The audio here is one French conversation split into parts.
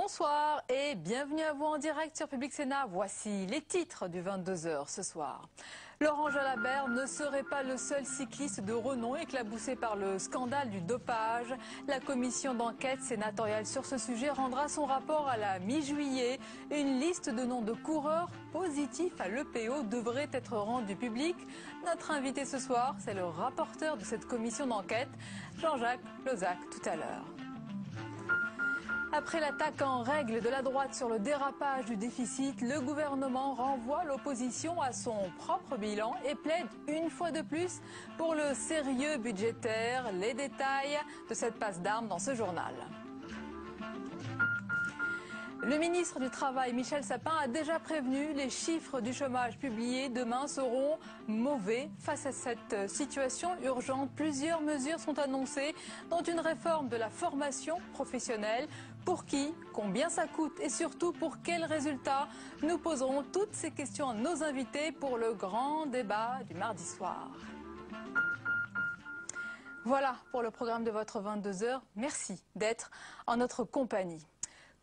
Bonsoir et bienvenue à vous en direct sur Public Sénat. Voici les titres du 22h ce soir. Laurent Jalabert ne serait pas le seul cycliste de renom éclaboussé par le scandale du dopage. La commission d'enquête sénatoriale sur ce sujet rendra son rapport à la mi-juillet. Une liste de noms de coureurs positifs à l'EPO devrait être rendue publique. Notre invité ce soir, c'est le rapporteur de cette commission d'enquête, Jean-Jacques Lozach, tout à l'heure. Après l'attaque en règle de la droite sur le dérapage du déficit, le gouvernement renvoie l'opposition à son propre bilan et plaide une fois de plus pour le sérieux budgétaire. Les détails de cette passe d'armes dans ce journal. Le ministre du Travail, Michel Sapin, a déjà prévenu, les chiffres du chômage publiés demain seront mauvais. Face à cette situation urgente, plusieurs mesures sont annoncées, dont une réforme de la formation professionnelle. Pour qui, combien ça coûte et surtout pour quels résultats? Nous poserons toutes ces questions à nos invités pour le grand débat du mardi soir. Voilà pour le programme de votre 22h. Merci d'être en notre compagnie.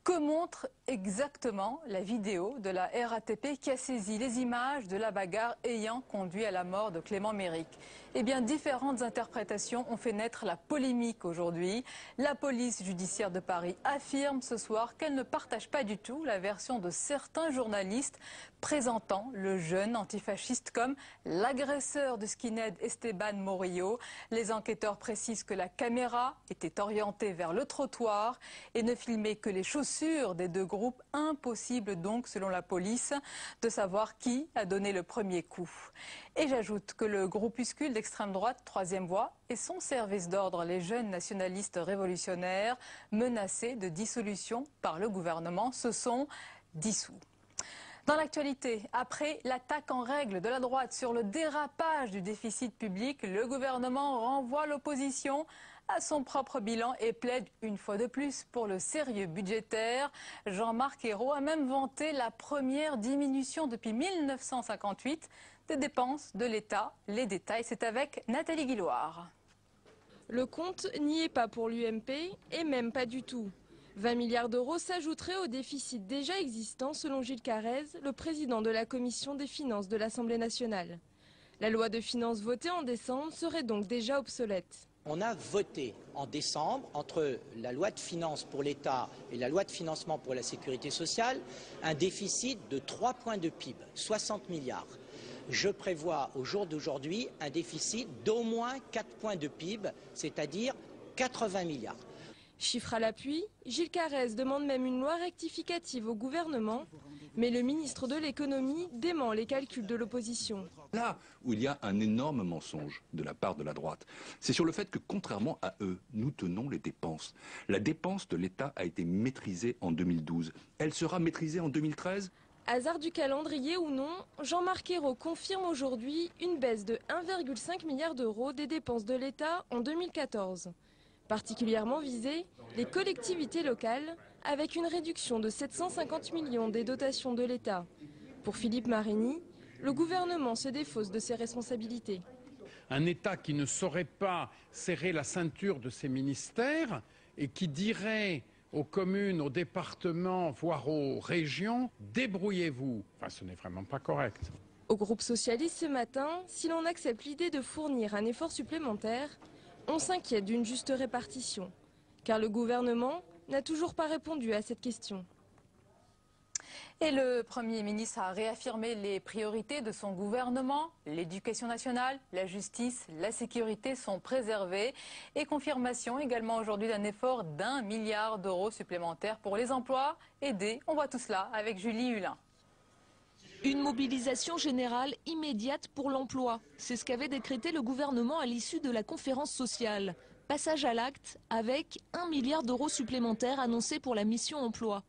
Que montre exactement la vidéo de la RATP qui a saisi les images de la bagarre ayant conduit à la mort de Clément Méric? Eh bien, différentes interprétations ont fait naître la polémique aujourd'hui. La police judiciaire de Paris affirme ce soir qu'elle ne partage pas du tout la version de certains journalistes présentant le jeune antifasciste comme l'agresseur du skinhead Esteban Morillo. Les enquêteurs précisent que la caméra était orientée vers le trottoir et ne filmait que les chaussures des deux groupes. Impossible donc, selon la police, de savoir qui a donné le premier coup. Et j'ajoute que le groupuscule d'extrême droite, Troisième Voie, et son service d'ordre, les jeunes nationalistes révolutionnaires, menacés de dissolution par le gouvernement, se sont dissous. Dans l'actualité, après l'attaque en règle de la droite sur le dérapage du déficit public, le gouvernement renvoie l'opposition à son propre bilan et plaide une fois de plus pour le sérieux budgétaire. Jean-Marc Ayrault a même vanté la première diminution depuis 1958 des dépenses de l'État. Les détails, c'est avec Nathalie Guilloire. Le compte n'y est pas pour l'UMP et même pas du tout. 20 milliards d'euros s'ajouteraient au déficit déjà existant selon Gilles Carrez, le président de la commission des finances de l'Assemblée nationale. La loi de finances votée en décembre serait donc déjà obsolète. On a voté en décembre, entre la loi de finances pour l'État et la loi de financement pour la sécurité sociale, un déficit de 3 points de PIB, 60 milliards. Je prévois au jour d'aujourd'hui un déficit d'au moins 4 points de PIB, c'est-à-dire 80 milliards. Chiffre à l'appui, Gilles Carrez demande même une loi rectificative au gouvernement, mais le ministre de l'économie dément les calculs de l'opposition. Là où il y a un énorme mensonge de la part de la droite, c'est sur le fait que, contrairement à eux, nous tenons les dépenses. La dépense de l'État a été maîtrisée en 2012. Elle sera maîtrisée en 2013 ? Hasard du calendrier ou non, Jean-Marc Ayrault confirme aujourd'hui une baisse de 1,5 milliard d'euros des dépenses de l'État en 2014. Particulièrement visées, les collectivités locales, avec une réduction de 750 millions des dotations de l'État. Pour Philippe Marini, le gouvernement se défausse de ses responsabilités. Un État qui ne saurait pas serrer la ceinture de ses ministères et qui dirait aux communes, aux départements, voire aux régions, débrouillez-vous. Enfin, ce n'est vraiment pas correct. Au groupe socialiste ce matin, si l'on accepte l'idée de fournir un effort supplémentaire, on s'inquiète d'une juste répartition, car le gouvernement n'a toujours pas répondu à cette question. Et le Premier ministre a réaffirmé les priorités de son gouvernement. L'éducation nationale, la justice, la sécurité sont préservées. Et confirmation également aujourd'hui d'un effort d'1 milliard d'euros supplémentaires pour les emplois aidés. On voit tout cela avec Julie Hulin. Une mobilisation générale immédiate pour l'emploi. C'est ce qu'avait décrété le gouvernement à l'issue de la conférence sociale. Passage à l'acte avec 1 milliard d'euros supplémentaires annoncés pour la mission emploi.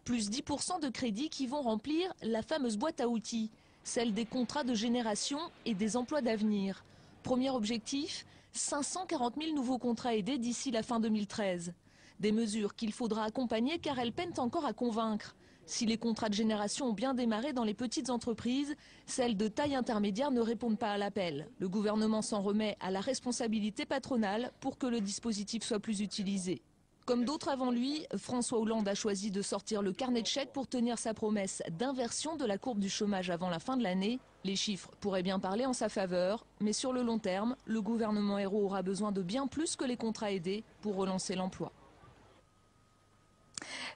Plus 10% de crédits qui vont remplir la fameuse boîte à outils, celle des contrats de génération et des emplois d'avenir. Premier objectif, 540 000 nouveaux contrats aidés d'ici la fin 2013. Des mesures qu'il faudra accompagner car elles peinent encore à convaincre. Si les contrats de génération ont bien démarré dans les petites entreprises, celles de taille intermédiaire ne répondent pas à l'appel. Le gouvernement s'en remet à la responsabilité patronale pour que le dispositif soit plus utilisé. Comme d'autres avant lui, François Hollande a choisi de sortir le carnet de chèques pour tenir sa promesse d'inversion de la courbe du chômage avant la fin de l'année. Les chiffres pourraient bien parler en sa faveur, mais sur le long terme, le gouvernement Ayrault aura besoin de bien plus que les contrats aidés pour relancer l'emploi.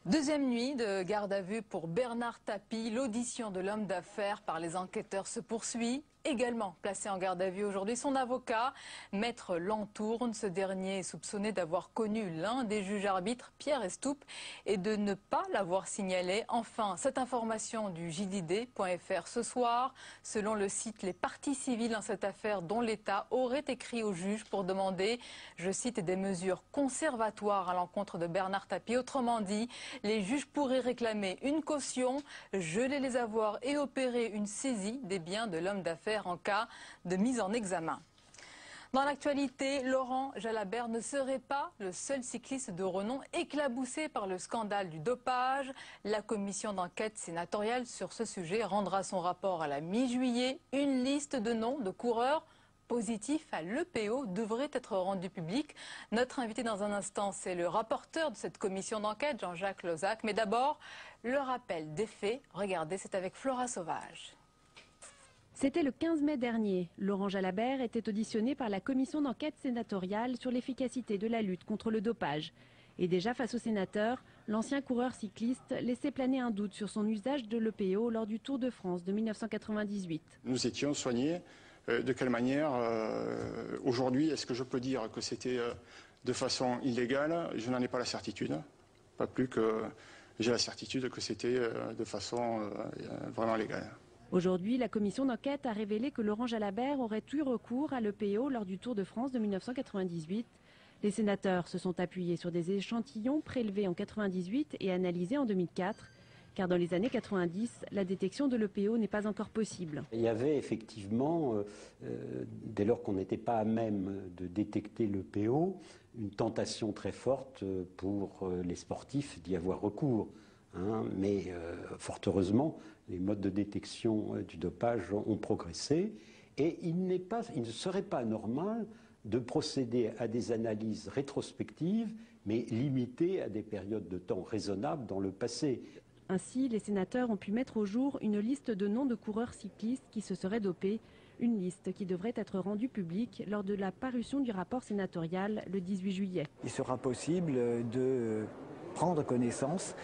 Deuxième nuit de garde à vue pour Bernard Tapie. L'audition de l'homme d'affaires par les enquêteurs se poursuit. Également placé en garde à vue aujourd'hui, son avocat, Maître Lantourne. Ce dernier est soupçonné d'avoir connu l'un des juges arbitres, Pierre Estoup, et de ne pas l'avoir signalé. Enfin, cette information du JDD.fr ce soir. Selon le site, les parties civiles dans cette affaire dont l'État aurait écrit au juge pour demander, je cite, des mesures conservatoires à l'encontre de Bernard Tapie. Autrement dit, les juges pourraient réclamer une caution, geler les avoirs et opérer une saisie des biens de l'homme d'affaires en cas de mise en examen. Dans l'actualité, Laurent Jalabert ne serait pas le seul cycliste de renom éclaboussé par le scandale du dopage. La commission d'enquête sénatoriale sur ce sujet rendra son rapport à la mi-juillet. Une liste de noms de coureurs positifs à l'EPO devrait être rendue publique. Notre invité dans un instant, c'est le rapporteur de cette commission d'enquête, Jean-Jacques Lozach. Mais d'abord, le rappel des faits. Regardez, c'est avec Flora Sauvage. C'était le 15 mai dernier. Laurent Jalabert était auditionné par la commission d'enquête sénatoriale sur l'efficacité de la lutte contre le dopage. Et déjà face aux sénateurs, l'ancien coureur cycliste laissait planer un doute sur son usage de l'EPO lors du Tour de France de 1998. Nous étions soignés. De quelle manière aujourd'hui, est-ce que je peux dire que c'était de façon illégale? Je n'en ai pas la certitude. Pas plus que j'ai la certitude que c'était de façon vraiment légale. Aujourd'hui, la commission d'enquête a révélé que Laurent Jalabert aurait eu recours à l'EPO lors du Tour de France de 1998. Les sénateurs se sont appuyés sur des échantillons prélevés en 1998 et analysés en 2004. Car dans les années 90, la détection de l'EPO n'est pas encore possible. Il y avait effectivement, dès lors qu'on n'était pas à même de détecter l'EPO, une tentation très forte pour les sportifs d'y avoir recours. Mais fort heureusement, les modes de détection du dopage ont progressé et il ne serait pas normal de procéder à des analyses rétrospectives, mais limitées à des périodes de temps raisonnables dans le passé. Ainsi, les sénateurs ont pu mettre au jour une liste de noms de coureurs cyclistes qui se seraient dopés, une liste qui devrait être rendue publique lors de la parution du rapport sénatorial le 18 juillet. Il sera possible de prendre connaissance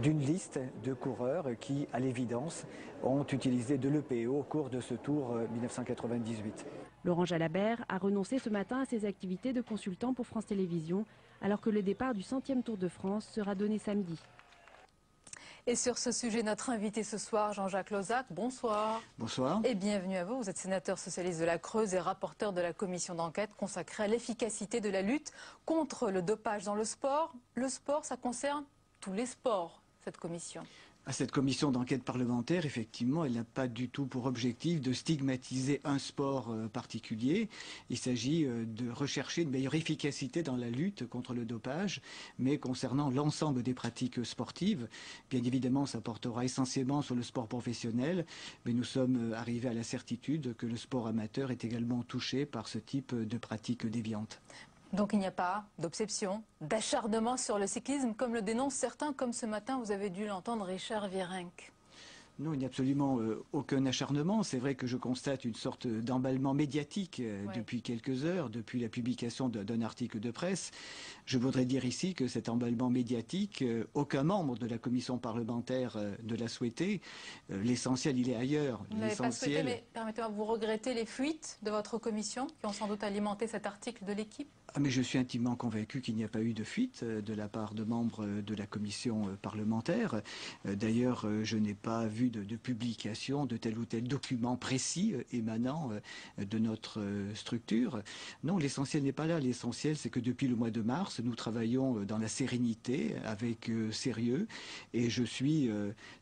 d'une liste de coureurs qui, à l'évidence, ont utilisé de l'EPO au cours de ce Tour 1998. Laurent Jalabert a renoncé ce matin à ses activités de consultant pour France Télévisions, alors que le départ du 100e Tour de France sera donné samedi. Et sur ce sujet, notre invité ce soir, Jean-Jacques Lozach, bonsoir. Bonsoir. Et bienvenue à vous. Vous êtes sénateur socialiste de la Creuse et rapporteur de la commission d'enquête consacrée à l'efficacité de la lutte contre le dopage dans le sport. Le sport, ça concerne tous les sports, cette commission. Cette commission d'enquête parlementaire, effectivement, elle n'a pas du tout pour objectif de stigmatiser un sport particulier. Il s'agit de rechercher une meilleure efficacité dans la lutte contre le dopage, mais concernant l'ensemble des pratiques sportives. Bien évidemment, ça portera essentiellement sur le sport professionnel, mais nous sommes arrivés à la certitude que le sport amateur est également touché par ce type de pratiques déviantes. Donc il n'y a pas d'obsession, d'acharnement sur le cyclisme, comme le dénoncent certains, comme ce matin, vous avez dû l'entendre, Richard Virenque. Non, il n'y a absolument aucun acharnement. C'est vrai que je constate une sorte d'emballement médiatique depuis quelques heures, depuis la publication d'un article de presse. Je voudrais dire ici que cet emballement médiatique, aucun membre de la commission parlementaire ne l'a souhaité. L'essentiel, il est ailleurs. Vous ne l'avez pas souhaité, mais permettez-moi, vous regrettez les fuites de votre commission qui ont sans doute alimenté cet article de l'Équipe? Mais je suis intimement convaincu qu'il n'y a pas eu de fuite de la part de membres de la commission parlementaire. D'ailleurs, je n'ai pas vu de publication de tel ou tel document précis émanant de notre structure. Non, l'essentiel n'est pas là. L'essentiel, c'est que depuis le mois de mars, nous travaillons dans la sérénité, avec sérieux. Et je suis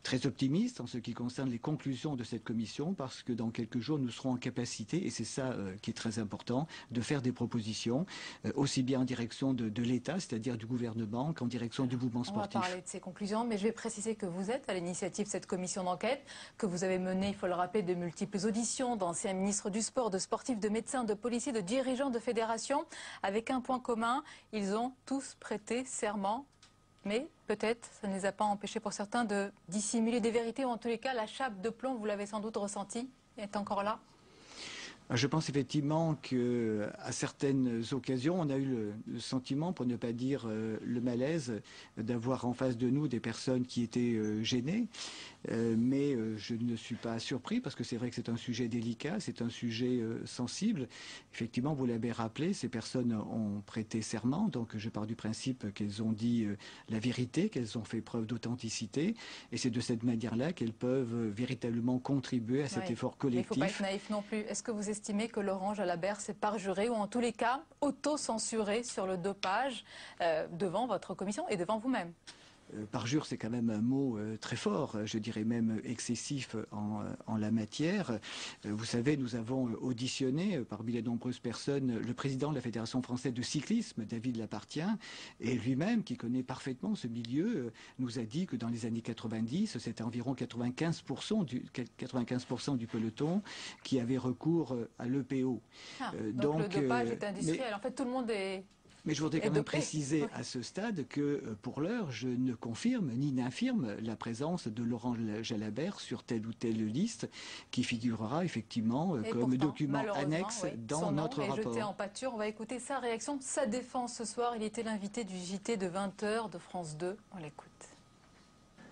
très optimiste en ce qui concerne les conclusions de cette commission, parce que dans quelques jours, nous serons en capacité, et c'est ça qui est très important, de faire des propositions, aussi bien en direction de l'État, c'est-à-dire du gouvernement, qu'en direction du mouvement sportif. On va parler de ces conclusions, mais je vais préciser que vous êtes à l'initiative de cette commission d'enquête d'enquête que vous avez mené, il faut le rappeler, de multiples auditions d'anciens ministres du sport, de sportifs, de médecins, de policiers, de dirigeants de fédérations, avec un point commun, ils ont tous prêté serment. Mais peut-être, ça ne les a pas empêchés pour certains de dissimuler des vérités, ou en tous les cas, la chape de plomb, vous l'avez sans doute ressenti, est encore là. Je pense effectivement qu'à certaines occasions, on a eu le sentiment, pour ne pas dire le malaise, d'avoir en face de nous des personnes qui étaient gênées. Mais je ne suis pas surpris parce que c'est vrai que c'est un sujet délicat, c'est un sujet sensible. Effectivement, vous l'avez rappelé, ces personnes ont prêté serment, donc je pars du principe qu'elles ont dit la vérité, qu'elles ont fait preuve d'authenticité, et c'est de cette manière-là qu'elles peuvent véritablement contribuer à cet effort collectif. Mais il ne faut pas être naïf non plus. Est-ce que vous estimez que Laurent Jalabert s'est parjuré ou en tous les cas auto-censuré sur le dopage devant votre commission et devant vous-même? Parjure, c'est quand même un mot très fort, je dirais même excessif en la matière. Vous savez, nous avons auditionné parmi les nombreuses personnes le président de la Fédération française de cyclisme, David Lapartien, et lui-même, qui connaît parfaitement ce milieu, nous a dit que dans les années 90, c'était environ 95% du peloton qui avait recours à l'EPO. Donc le dopage est industriel. En fait, tout le monde est... Mais je voudrais quand même préciser à ce stade que, pour l'heure, je ne confirme ni n'infirme la présence de Laurent Jalabert sur telle ou telle liste qui figurera effectivement comme document annexe dans notre rapport. Jeté en pâture. On va écouter sa réaction, sa défense ce soir. Il était l'invité du JT de 20h de France 2. On l'écoute.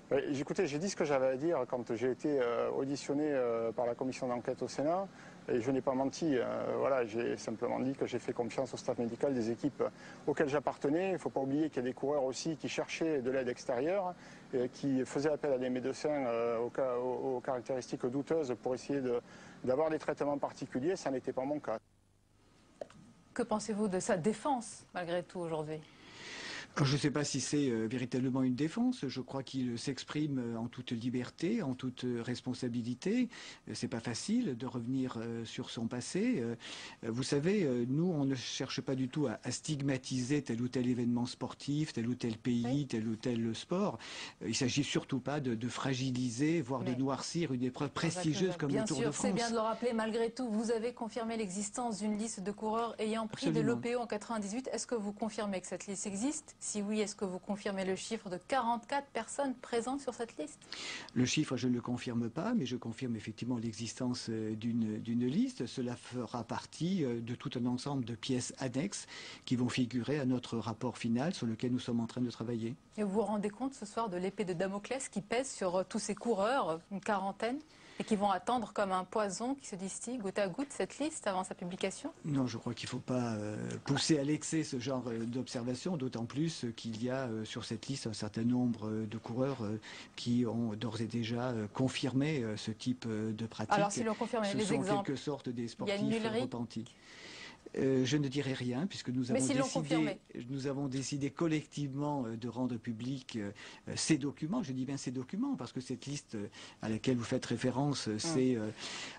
Oui, écoutez, j'ai dit ce que j'avais à dire quand j'ai été auditionné par la commission d'enquête au Sénat. Et je n'ai pas menti, voilà, j'ai simplement dit que j'ai fait confiance au staff médical des équipes auxquelles j'appartenais. Il ne faut pas oublier qu'il y a des coureurs aussi qui cherchaient de l'aide extérieure, qui faisaient appel à des médecins aux caractéristiques douteuses pour essayer d'avoir des traitements particuliers. Ça n'était pas mon cas. Que pensez-vous de sa défense, malgré tout, aujourd'hui ? Je ne sais pas si c'est véritablement une défense. Je crois qu'il s'exprime en toute liberté, en toute responsabilité. C'est pas facile de revenir sur son passé. Vous savez, nous, on ne cherche pas du tout à stigmatiser tel ou tel événement sportif, tel ou tel pays, tel ou tel sport. Il ne s'agit surtout pas de fragiliser, voire de noircir une épreuve prestigieuse comme le Tour de France. Bien sûr, c'est bien de le rappeler. Malgré tout, vous avez confirmé l'existence d'une liste de coureurs ayant pris de l'EPO en 98. Est-ce que vous confirmez que cette liste existe ? Si oui, est-ce que vous confirmez le chiffre de 44 personnes présentes sur cette liste? Le chiffre, je ne le confirme pas, mais je confirme effectivement l'existence d'une liste. Cela fera partie de tout un ensemble de pièces annexes qui vont figurer à notre rapport final sur lequel nous sommes en train de travailler. Et vous vous rendez compte ce soir de l'épée de Damoclès qui pèse sur tous ces coureurs, une quarantaine, et qui vont attendre comme un poison qui se distille goutte à goutte cette liste avant sa publication? Non, je crois qu'il ne faut pas pousser à l'excès ce genre d'observation, d'autant plus qu'il y a sur cette liste un certain nombre de coureurs qui ont d'ores et déjà confirmé ce type de pratique. Alors si l'on confirme les exemples, ce sont en quelque sorte des sportifs repentis. Je ne dirai rien puisque nous avons décidé collectivement de rendre public ces documents. Je dis bien ces documents parce que cette liste à laquelle vous faites référence, c'est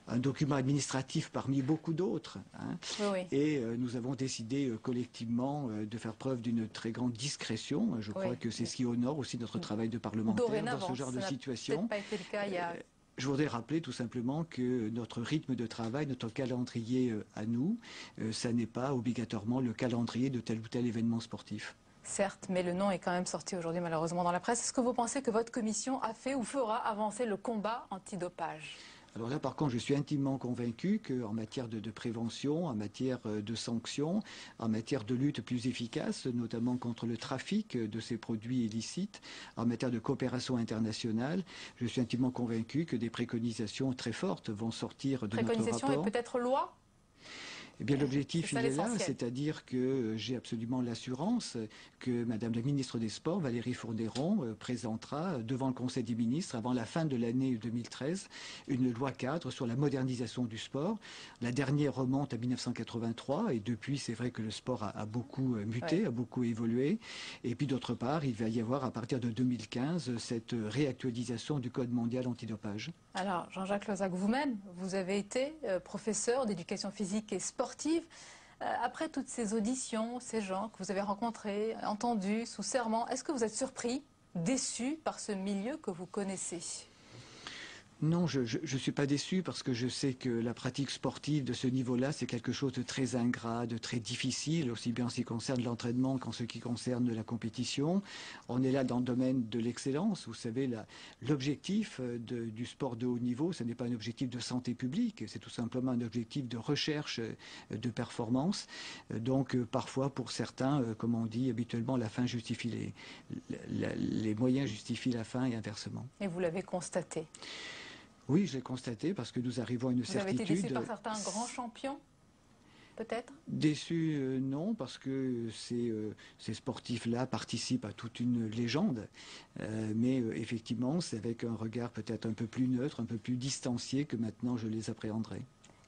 un document administratif parmi beaucoup d'autres. Hein. Oui. Et nous avons décidé collectivement de faire preuve d'une très grande discrétion. Je crois que c'est ce qui honore aussi notre travail de parlementaire dans ce genre de situation. Ça n'a peut-être pas été le cas il y a... Je voudrais rappeler tout simplement que notre rythme de travail, notre calendrier à nous, ça n'est pas obligatoirement le calendrier de tel ou tel événement sportif. Certes, mais le nom est quand même sorti aujourd'hui malheureusement dans la presse. Est-ce que vous pensez que votre commission a fait ou fera avancer le combat antidopage ? Alors là, par contre, je suis intimement convaincu qu'en matière de prévention, en matière de sanctions, en matière de lutte plus efficace, notamment contre le trafic de ces produits illicites, en matière de coopération internationale, je suis intimement convaincu que des préconisations très fortes vont sortir de notre rapport. Préconisations et peut-être loi ? Eh bien, l'objectif, il est là, c'est-à-dire que j'ai absolument l'assurance que Madame la ministre des Sports, Valérie Fourniron, présentera devant le Conseil des ministres, avant la fin de l'année 2013, une loi cadre sur la modernisation du sport. La dernière remonte à 1983, et depuis, c'est vrai que le sport a beaucoup muté, a beaucoup évolué. Et puis, d'autre part, il va y avoir, à partir de 2015, cette réactualisation du Code mondial antidopage. Alors, Jean-Jacques Lozach, vous-même, vous avez été professeur d'éducation physique et sportive. Après toutes ces auditions, ces gens que vous avez rencontrés, entendus, sous serment, est-ce que vous êtes surpris, déçu par ce milieu que vous connaissez ? Non, je ne suis pas déçu parce que je sais que la pratique sportive de ce niveau-là, c'est quelque chose de très ingrat, de très difficile, aussi bien en ce qui concerne l'entraînement qu'en ce qui concerne la compétition. On est là dans le domaine de l'excellence. Vous savez, l'objectif du sport de haut niveau, ce n'est pas un objectif de santé publique, c'est tout simplement un objectif de recherche de performance. Donc, parfois, pour certains, comme on dit habituellement, la fin justifie les moyens justifient la fin et inversement. Et vous l'avez constaté? Oui, je l'ai constaté parce que nous arrivons à une certitude. Vous avez été déçu par certains grands champions, peut-être? Déçu, non, parce que ces sportifs-là participent à toute une légende. Mais effectivement, c'est avec un regard peut-être un peu plus neutre, un peu plus distancié que maintenant je les appréhenderai.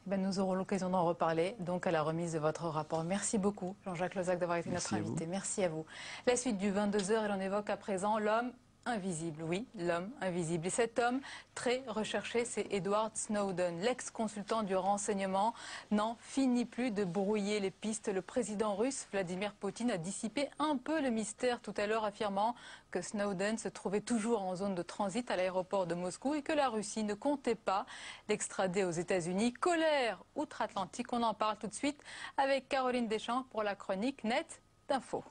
Nous aurons l'occasion d'en reparler, donc à la remise de votre rapport. Merci beaucoup, Jean-Jacques Lozach, d'avoir été notre invité. Merci à vous. La suite du 22h, et l'on évoque à présent l'homme invisible, oui, l'homme invisible. Et cet homme très recherché, c'est Edward Snowden, l'ex-consultant du renseignement, n'en finit plus de brouiller les pistes. Le président russe, Vladimir Poutine, a dissipé un peu le mystère tout à l'heure, affirmant que Snowden se trouvait toujours en zone de transit à l'aéroport de Moscou et que la Russie ne comptait pas l'extrader aux États-Unis. Colère outre-Atlantique, on en parle tout de suite avec Caroline Deschamps pour la chronique Net d'Info.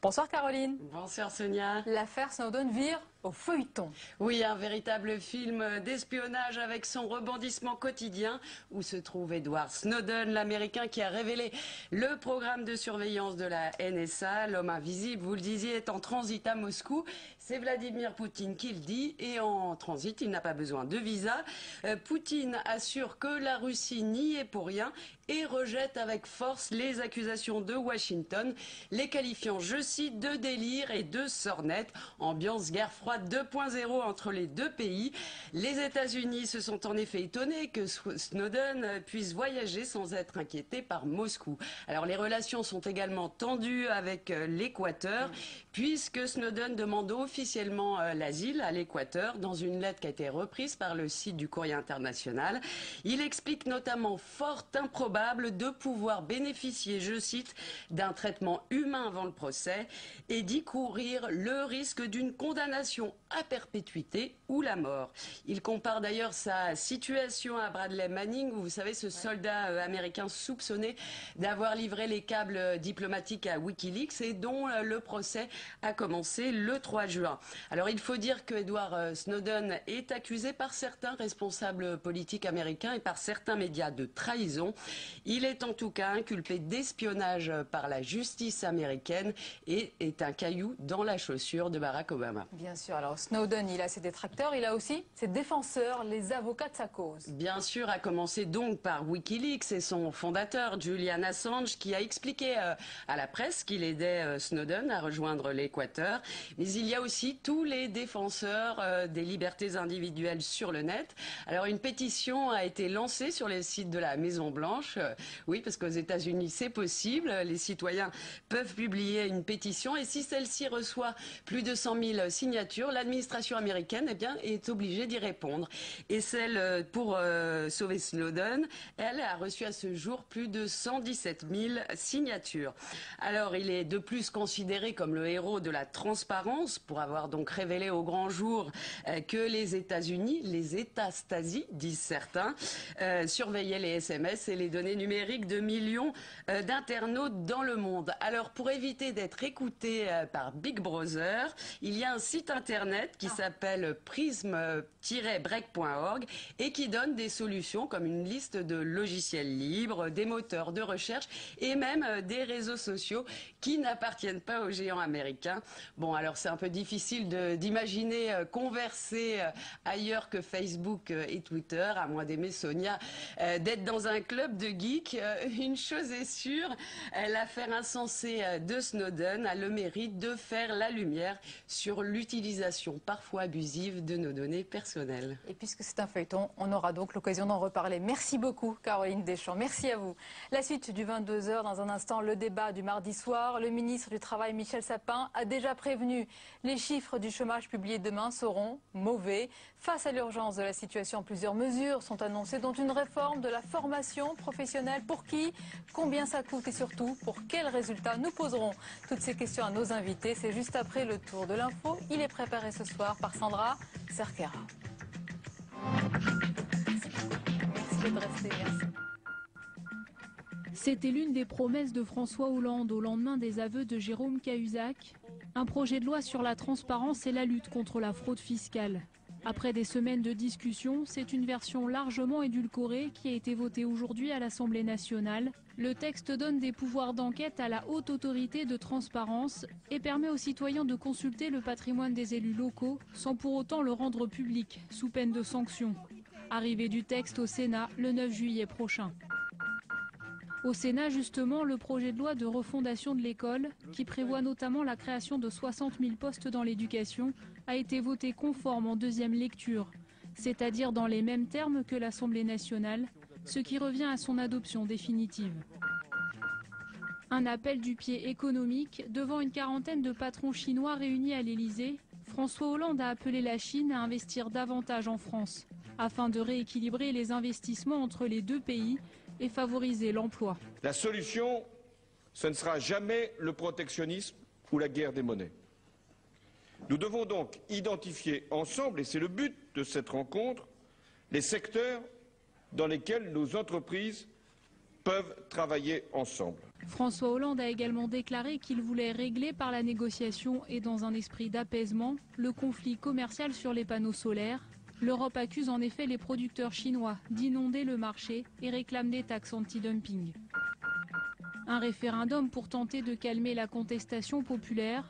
Bonsoir Caroline. Bonsoir Sonia. L'affaire Snowden vire au feuilleton. Oui, un véritable film d'espionnage avec son rebondissement quotidien où se trouve Edward Snowden, l'Américain qui a révélé le programme de surveillance de la NSA. L'homme invisible, vous le disiez, est en transit à Moscou. C'est Vladimir Poutine qui le dit et en transit, il n'a pas besoin de visa. Poutine assure que la Russie n'y est pour rien et rejette avec force les accusations de Washington, les qualifiant, je cite, de délire et de sornette. Ambiance guerre froide 2.0 entre les deux pays. Les États-Unis se sont en effet étonnés que Snowden puisse voyager sans être inquiété par Moscou. Alors les relations sont également tendues avec l'Équateur, puisque Snowden demande officiellement l'asile à l'Équateur dans une lettre qui a été reprise par le site du Courrier international. Il explique notamment fort improbable de pouvoir bénéficier, je cite, d'un traitement humain avant le procès et d'y courir le risque d'une condamnation à perpétuité ou la mort. Il compare d'ailleurs sa situation à Bradley Manning, vous savez, ce soldat américain soupçonné d'avoir livré les câbles diplomatiques à Wikileaks et dont le procès a commencé le 3 juin. Alors il faut dire que Edward Snowden est accusé par certains responsables politiques américains et par certains médias de trahison. Il est en tout cas inculpé d'espionnage par la justice américaine et est un caillou dans la chaussure de Barack Obama. Bien sûr, alors Snowden, il a ses détracteurs, il a aussi ses défenseurs, les avocats de sa cause. Bien sûr, à commencer donc par Wikileaks et son fondateur, Julian Assange, qui a expliqué à la presse qu'il aidait Snowden à rejoindre l'Équateur. Mais il y a aussi tous les défenseurs des libertés individuelles sur le net. Alors une pétition a été lancée sur les sites de la Maison-Blanche. Oui, parce qu'aux États-Unis, c'est possible. Les citoyens peuvent publier une pétition et si celle-ci reçoit plus de 100 000 signatures, l'administration américaine est obligée d'y répondre. Et celle pour sauver Snowden, elle a reçu à ce jour plus de 117 000 signatures. Alors il est de plus considéré comme le héros de la transparence pour avoir donc révélé au grand jour que les États-Unis, les États-Stasi, disent certains, surveillaient les SMS et les données numériques de millions d'internautes dans le monde. Alors pour éviter d'être écouté par Big Brother, il y a un site internet qui s'appelle prism-break.org et qui donne des solutions comme une liste de logiciels libres, des moteurs de recherche et même des réseaux sociaux qui n'appartiennent pas aux géants américains. Bon, alors c'est un peu difficile d'imaginer converser ailleurs que Facebook et Twitter, à moins d'aimer Sonia, d'être dans un club de geeks. Une chose est sûre, l'affaire insensée de Snowden Snowden a le mérite de faire la lumière sur l'utilisation parfois abusive de nos données personnelles. Et puisque c'est un feuilleton, on aura donc l'occasion d'en reparler. Merci beaucoup Caroline Deschamps, merci à vous. La suite du 22h, dans un instant, le débat du mardi soir. Le ministre du Travail Michel Sapin a déjà prévenu. Les chiffres du chômage publiés demain seront mauvais. Face à l'urgence de la situation, plusieurs mesures sont annoncées, dont une réforme de la formation professionnelle. Pour qui? Combien ça coûte? Et surtout, pour quels résultats? Nous poserons toutes ces questions à nos invités. C'est juste après le tour de l'info. Il est préparé ce soir par Sandra Cerquera. Merci de rester, merci. C'était l'une des promesses de François Hollande au lendemain des aveux de Jérôme Cahuzac. Un projet de loi sur la transparence et la lutte contre la fraude fiscale. Après des semaines de discussion, c'est une version largement édulcorée qui a été votée aujourd'hui à l'Assemblée nationale. Le texte donne des pouvoirs d'enquête à la Haute Autorité de Transparence et permet aux citoyens de consulter le patrimoine des élus locaux sans pour autant le rendre public, sous peine de sanctions. Arrivée du texte au Sénat le 9 juillet prochain. Au Sénat, justement, le projet de loi de refondation de l'école, qui prévoit notamment la création de 60 000 postes dans l'éducation, a été voté conforme en deuxième lecture, c'est-à-dire dans les mêmes termes que l'Assemblée nationale, ce qui revient à son adoption définitive. Un appel du pied économique devant une quarantaine de patrons chinois réunis à l'Elysée. François Hollande a appelé la Chine à investir davantage en France, afin de rééquilibrer les investissements entre les deux pays et favoriser l'emploi. La solution, ce ne sera jamais le protectionnisme ou la guerre des monnaies. Nous devons donc identifier ensemble, et c'est le but de cette rencontre, les secteurs dans lesquels nos entreprises peuvent travailler ensemble. François Hollande a également déclaré qu'il voulait régler par la négociation et dans un esprit d'apaisement le conflit commercial sur les panneaux solaires. L'Europe accuse en effet les producteurs chinois d'inonder le marché et réclame des taxes anti-dumping. Un référendum pour tenter de calmer la contestation populaire.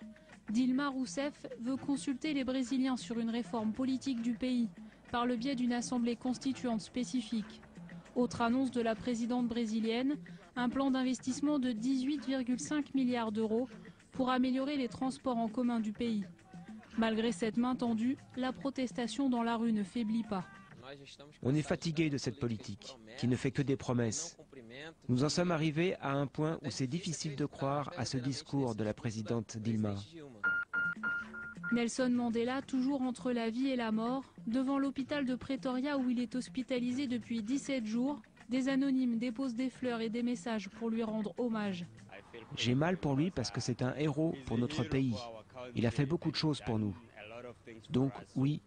Dilma Rousseff veut consulter les Brésiliens sur une réforme politique du pays par le biais d'une assemblée constituante spécifique. Autre annonce de la présidente brésilienne, un plan d'investissement de 18,5 milliards d'euros pour améliorer les transports en commun du pays. Malgré cette main tendue, la protestation dans la rue ne faiblit pas. On est fatigué de cette politique, qui ne fait que des promesses. Nous en sommes arrivés à un point où c'est difficile de croire à ce discours de la présidente Dilma. Nelson Mandela, toujours entre la vie et la mort, devant l'hôpital de Pretoria où il est hospitalisé depuis 17 jours, des anonymes déposent des fleurs et des messages pour lui rendre hommage. J'ai mal pour lui parce que c'est un héros pour notre pays. Il a fait beaucoup de choses pour nous. Donc oui,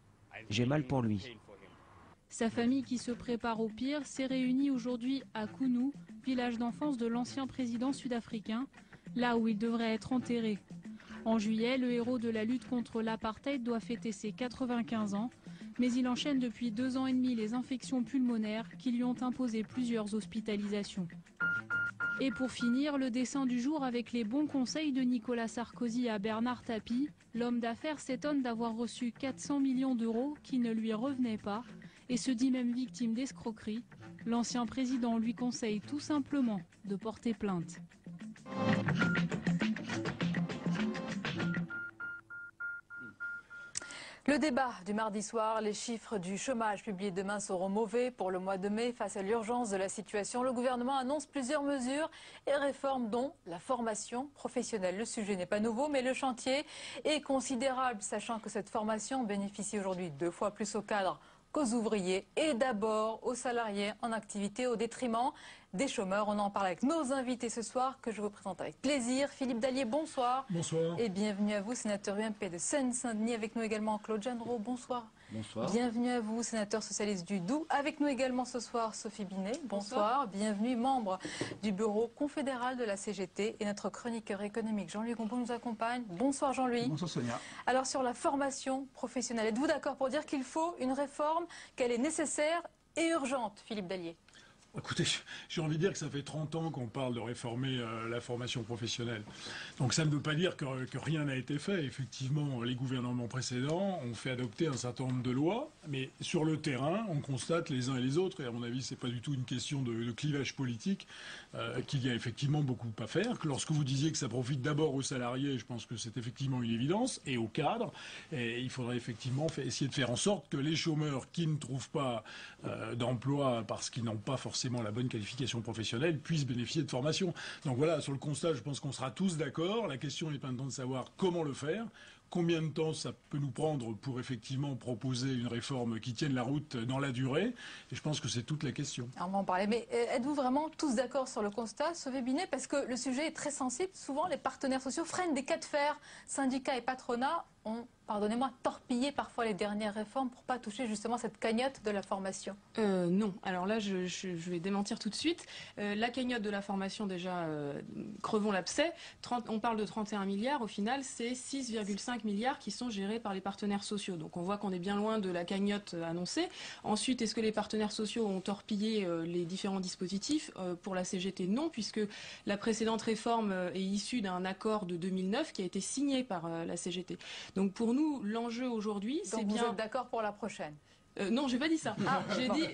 j'ai mal pour lui. Sa famille, qui se prépare au pire, s'est réunie aujourd'hui à Kounou, village d'enfance de l'ancien président sud-africain, là où il devrait être enterré. En juillet, le héros de la lutte contre l'apartheid doit fêter ses 95 ans, mais il enchaîne depuis 2 ans et demi les infections pulmonaires qui lui ont imposé plusieurs hospitalisations. Et pour finir, le dessin du jour avec les bons conseils de Nicolas Sarkozy à Bernard Tapie. L'homme d'affaires s'étonne d'avoir reçu 400 millions d'euros qui ne lui revenaient pas et se dit même victime d'escroquerie. L'ancien président lui conseille tout simplement de porter plainte. Le débat du mardi soir, les chiffres du chômage publiés demain seront mauvais pour le mois de mai. Face à l'urgence de la situation, le gouvernement annonce plusieurs mesures et réformes, dont la formation professionnelle. Le sujet n'est pas nouveau, mais le chantier est considérable, sachant que cette formation bénéficie aujourd'hui 2 fois plus aux cadres qu'aux ouvriers et d'abord aux salariés en activité au détriment des chômeurs. On en parle avec nos invités ce soir que je vous présente avec plaisir. Philippe Dallier, bonsoir. Bonsoir. Et bienvenue à vous, sénateur UMP de Seine-Saint-Denis. Avec nous également Claude Genreau, bonsoir. Bonsoir. Bienvenue à vous, sénateur socialiste du Doubs. Avec nous également ce soir Sophie Binet, bonsoir. Bienvenue, membre du bureau confédéral de la CGT. Et notre chroniqueur économique Jean-Louis Gombon nous accompagne. Bonsoir Jean-Louis. Bonsoir Sonia. Alors sur la formation professionnelle, êtes-vous d'accord pour dire qu'il faut une réforme, qu'elle est nécessaire et urgente, Philippe Dallier? Écoutez, j'ai envie de dire que ça fait 30 ans qu'on parle de réformer la formation professionnelle. Donc ça ne veut pas dire que rien n'a été fait. Effectivement, les gouvernements précédents ont fait adopter un certain nombre de lois, mais sur le terrain, on constate les uns et les autres, et à mon avis, c'est pas du tout une question de clivage politique, qu'il y a effectivement beaucoup à faire. Que lorsque vous disiez que ça profite d'abord aux salariés, je pense que c'est effectivement une évidence, et aux cadres. Et il faudrait effectivement essayer de faire en sorte que les chômeurs qui ne trouvent pas d'emploi parce qu'ils n'ont pas forcément la bonne qualification professionnelle puissent bénéficier de formation. Donc voilà, sur le constat, je pense qu'on sera tous d'accord. La question est maintenant de savoir comment le faire. Combien de temps ça peut nous prendre pour effectivement proposer une réforme qui tienne la route dans la durée? Et je pense que c'est toute la question. Alors on va en parler, mais êtes-vous vraiment tous d'accord sur le constat, Sauvé Binet? Parce que le sujet est très sensible. Souvent, les partenaires sociaux freinent des cas de fer. Syndicats et patronat ont, pardonnez-moi, torpillé parfois les dernières réformes pour pas toucher justement cette cagnotte de la formation. Non. Alors là, je vais démentir tout de suite. La cagnotte de la formation, déjà, crevons l'abcès. On parle de 31 milliards. Au final, c'est 6,5 milliards qui sont gérés par les partenaires sociaux. Donc on voit qu'on est bien loin de la cagnotte annoncée. Ensuite, est-ce que les partenaires sociaux ont torpillé les différents dispositifs? Pour la CGT, non, puisque la précédente réforme est issue d'un accord de 2009 qui a été signé par la CGT. Donc pour nous, l'enjeu aujourd'hui, c'est bien... Vous êtes d'accord pour la prochaine? Non, j'ai pas dit ça. J'ai dit,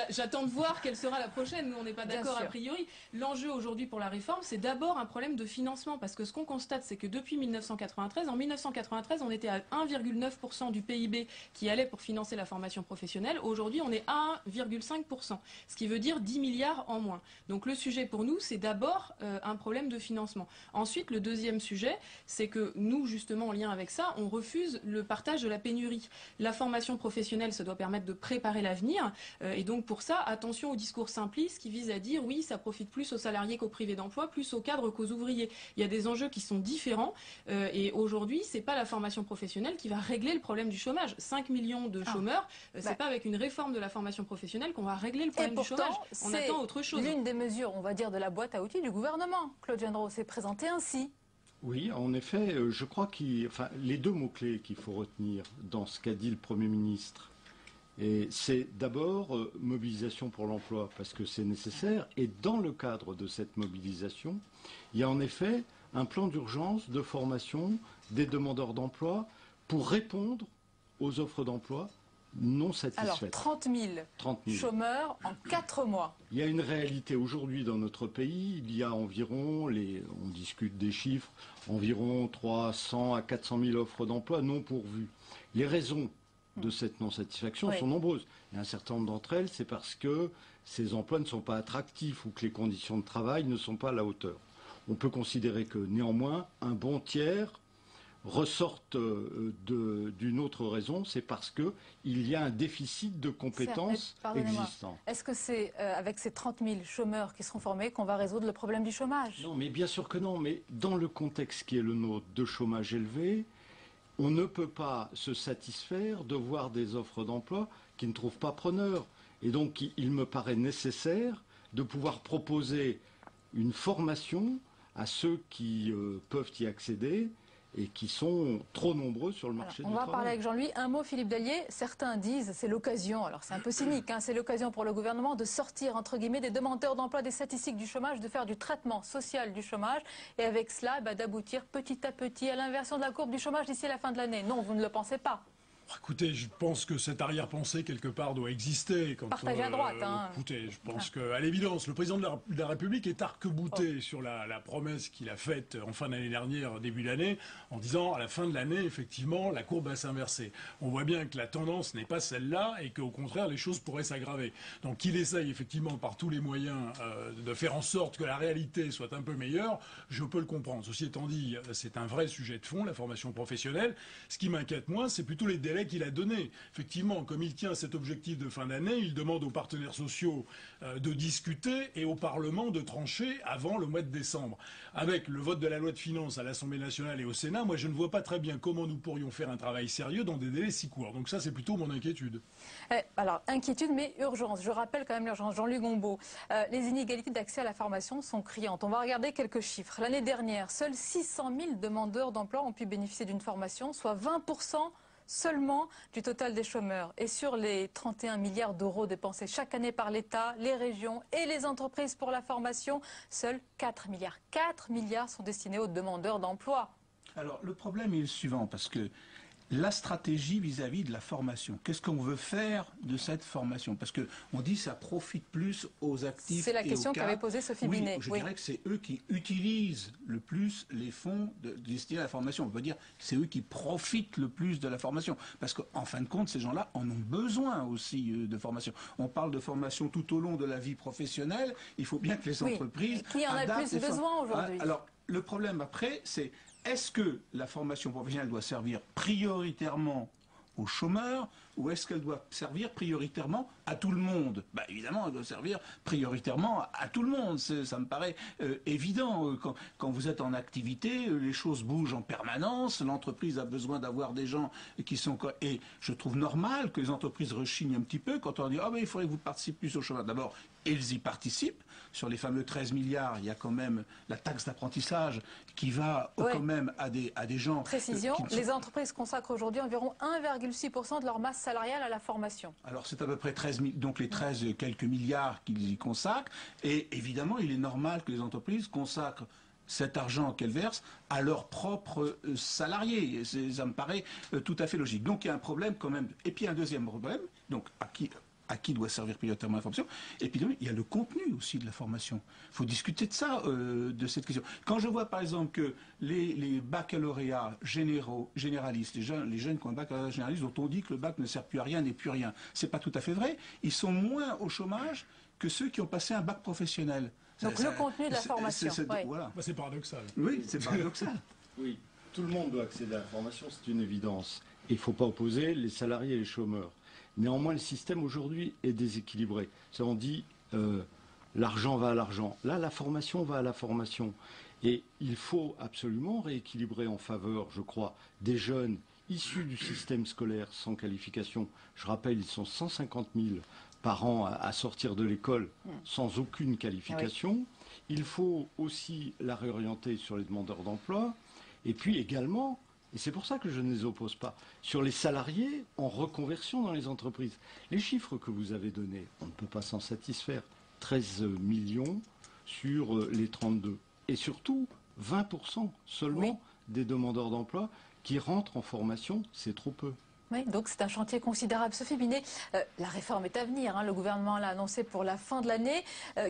j'attends de voir quelle sera la prochaine. Nous, on n'est pas d'accord a priori. L'enjeu aujourd'hui pour la réforme, c'est d'abord un problème de financement, parce que ce qu'on constate, c'est que depuis 1993, en 1993, on était à 1,9% du PIB qui allait pour financer la formation professionnelle. Aujourd'hui, on est à 1,5%, ce qui veut dire 10 milliards en moins. Donc le sujet pour nous, c'est d'abord un problème de financement. Ensuite, le deuxième sujet, c'est que nous, justement, en lien avec ça, on refuse le partage de la pénurie. La formation professionnelle, ça doit permettre de préparer l'avenir. Et donc pour ça, attention au discours simpliste qui vise à dire oui, ça profite plus aux salariés qu'aux privés d'emploi, plus aux cadres qu'aux ouvriers. Il y a des enjeux qui sont différents. Et aujourd'hui, c'est pas la formation professionnelle qui va régler le problème du chômage. 5 millions de chômeurs, c'est pas avec une réforme de la formation professionnelle qu'on va régler le problème du chômage. On attend autre chose. L'une des mesures, on va dire, de la boîte à outils du gouvernement. Claude Genreau s'est présenté ainsi. Oui, en effet, je crois les deux mots-clés qu'il faut retenir dans ce qu'a dit le Premier ministre, et c'est d'abord mobilisation pour l'emploi, parce que c'est nécessaire. Et dans le cadre de cette mobilisation, il y a en effet un plan d'urgence de formation des demandeurs d'emploi pour répondre aux offres d'emploi non satisfaites. Alors, 30 000 chômeurs en 4 mois. Il y a une réalité aujourd'hui dans notre pays. Il y a environ, on discute des chiffres, environ 300 à 400 000 offres d'emploi non pourvues. Les raisons de cette non-satisfaction sont nombreuses. Et un certain nombre d'entre elles, c'est parce que ces emplois ne sont pas attractifs ou que les conditions de travail ne sont pas à la hauteur. On peut considérer que néanmoins, un bon tiers ressortent d'une autre raison, c'est parce qu'il y a un déficit de compétences existantes. Est-ce que c'est avec ces 30 000 chômeurs qui seront formés qu'on va résoudre le problème du chômage? Non, mais bien sûr que non. Mais dans le contexte qui est le nôtre de chômage élevé, on ne peut pas se satisfaire de voir des offres d'emploi qui ne trouvent pas preneur. Et donc, il me paraît nécessaire de pouvoir proposer une formation à ceux qui peuvent y accéder et qui sont trop nombreux sur le marché du travail. On va parler avec Jean-Louis. Un mot, Philippe Dallier. Certains disent c'est l'occasion, alors c'est un peu cynique, c'est l'occasion pour le gouvernement de sortir, entre guillemets, des demandeurs d'emploi des statistiques du chômage, de faire du traitement social du chômage et avec cela, d'aboutir petit à petit à l'inversion de la courbe du chômage d'ici la fin de l'année. Non, vous ne le pensez pas. Écoutez, je pense que cette arrière-pensée, quelque part, doit exister. Partagée à droite. Écoutez, je pense qu'à l'évidence, le président de la République est arc-bouté sur la promesse qu'il a faite en fin d'année dernière, début d'année, en disant à la fin de l'année, effectivement, la courbe va s'inverser. On voit bien que la tendance n'est pas celle-là et qu'au contraire, les choses pourraient s'aggraver. Donc il essaye effectivement par tous les moyens de faire en sorte que la réalité soit un peu meilleure. Je peux le comprendre. Ceci étant dit, c'est un vrai sujet de fond, la formation professionnelle. Ce qui m'inquiète moins, c'est plutôt les délais qu'il a donné. Effectivement, comme il tient cet objectif de fin d'année, il demande aux partenaires sociaux de discuter et au Parlement de trancher avant le mois de décembre. Avec le vote de la loi de finances à l'Assemblée nationale et au Sénat, moi je ne vois pas très bien comment nous pourrions faire un travail sérieux dans des délais si courts. Donc ça, c'est plutôt mon inquiétude. Alors, inquiétude, mais urgence. Je rappelle quand même l'urgence. Jean-Luc Gombault, les inégalités d'accès à la formation sont criantes. On va regarder quelques chiffres. L'année dernière, seuls 600 000 demandeurs d'emploi ont pu bénéficier d'une formation, soit 20% seulement du total des chômeurs. Et sur les 31 milliards d'euros dépensés chaque année par l'État, les régions et les entreprises pour la formation, seuls 4 milliards. 4 milliards sont destinés aux demandeurs d'emploi. Alors, le problème est le suivant, parce que la stratégie vis-à-vis de la formation, qu'est-ce qu'on veut faire de cette formation? Parce qu'on dit que ça profite plus aux actifs. C'est la question qu'avait posée Sophie Binet. Je dirais que c'est eux qui utilisent le plus les fonds destinés à la formation. On veut dire que c'est eux qui profitent le plus de la formation. Parce qu'en fin de compte, ces gens-là en ont besoin aussi de formation. On parle de formation tout au long de la vie professionnelle. Il faut bien que les entreprises... Qui en a le plus besoin aujourd'hui? Alors, le problème après, c'est... Est-ce que la formation professionnelle doit servir prioritairement aux chômeurs ou est-ce qu'elle doit servir prioritairement à tout le monde? Évidemment, elle doit servir prioritairement à tout le monde. Ça me paraît évident. Quand vous êtes en activité, les choses bougent en permanence. L'entreprise a besoin d'avoir des gens qui sont... Et je trouve normal que les entreprises rechignent un petit peu quand on dit « Ah, il faudrait que vous participiez plus au chômage ». D'abord, ils y participent. Sur les fameux 13 milliards, il y a quand même la taxe d'apprentissage qui va quand même à des gens... Précision, les entreprises consacrent aujourd'hui environ 1,6% de leur masse salariale à la formation. Alors c'est à peu près 13, donc les 13 quelques milliards qu'ils y consacrent. Et évidemment, il est normal que les entreprises consacrent cet argent qu'elles versent à leurs propres salariés. Ça me paraît tout à fait logique. Donc il y a un problème quand même. Et puis un deuxième problème, donc à qui doit servir prioritairement la formation. Et puis il y a le contenu aussi de la formation. Il faut discuter de ça, de cette question. Quand je vois par exemple que les baccalauréats généralistes, les jeunes qui ont un baccalauréat généraliste, dont on dit que le bac ne sert plus à rien, n'est plus rien, c'est pas tout à fait vrai. Ils sont moins au chômage que ceux qui ont passé un bac professionnel. Donc le contenu de la formation. Voilà. C'est paradoxal. Oui, c'est paradoxal. Oui, tout le monde doit accéder à la formation, c'est une évidence. Il ne faut pas opposer les salariés et les chômeurs. Néanmoins, le système aujourd'hui est déséquilibré. Ça, on dit l'argent va à l'argent. Là, la formation va à la formation. Et il faut absolument rééquilibrer en faveur, je crois, des jeunes issus du système scolaire sans qualification. Je rappelle, ils sont 150 000 par an à sortir de l'école sans aucune qualification. Oui. Il faut aussi la réorienter sur les demandeurs d'emploi. Et puis également... Et c'est pour ça que je ne les oppose pas. Sur les salariés en reconversion dans les entreprises. Les chiffres que vous avez donnés, on ne peut pas s'en satisfaire. 13 millions sur les 32. Et surtout, 20% seulement des demandeurs d'emploi qui rentrent en formation, c'est trop peu. Oui, donc c'est un chantier considérable. Sophie Binet, la réforme est à venir. Le gouvernement l'a annoncé pour la fin de l'année.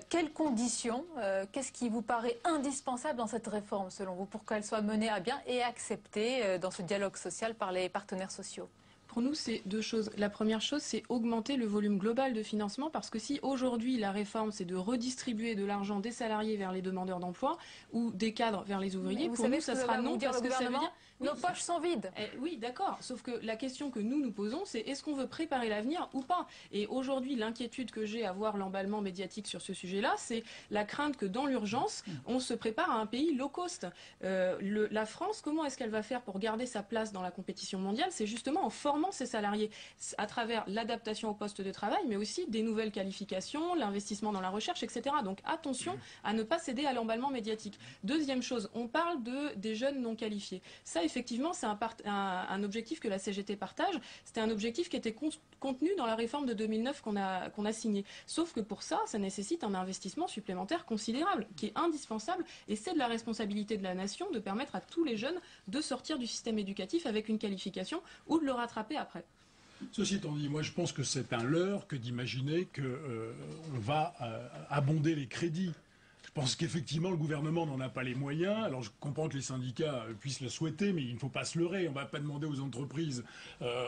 Quelles conditions, qu'est-ce qui vous paraît indispensable dans cette réforme, selon vous, pour qu'elle soit menée à bien et acceptée dans ce dialogue social par les partenaires sociaux? Pour nous, c'est deux choses. La première chose, c'est augmenter le volume global de financement, parce que si aujourd'hui la réforme, c'est de redistribuer de l'argent des salariés vers les demandeurs d'emploi ou des cadres vers les ouvriers, pour nous, ça sera non, parce que ça veut dire... Nos poches sont vides. Oui, d'accord. Sauf que la question que nous posons, c'est est-ce qu'on veut préparer l'avenir ou pas? Et aujourd'hui, l'inquiétude que j'ai à voir l'emballement médiatique sur ce sujet-là, c'est la crainte que dans l'urgence, on se prépare à un pays low cost. La France, comment est-ce qu'elle va faire pour garder sa place dans la compétition mondiale? C'est justement en formant ses salariés à travers l'adaptation au poste de travail, mais aussi des nouvelles qualifications, l'investissement dans la recherche, etc. Donc attention à ne pas céder à l'emballement médiatique. Deuxième chose, on parle des jeunes non qualifiés. Ça, effectivement, c'est un objectif que la CGT partage. C'était un objectif qui était contenu dans la réforme de 2009 qu'on a signée. Sauf que pour ça, ça nécessite un investissement supplémentaire considérable, qui est indispensable. Et c'est de la responsabilité de la nation de permettre à tous les jeunes de sortir du système éducatif avec une qualification ou de le rattraper après. Ceci étant dit, moi je pense que c'est un leurre que d'imaginer qu'on va abonder les crédits. Je pense qu'effectivement, le gouvernement n'en a pas les moyens. Alors, je comprends que les syndicats puissent le souhaiter, mais il ne faut pas se leurrer. On ne va pas demander aux entreprises,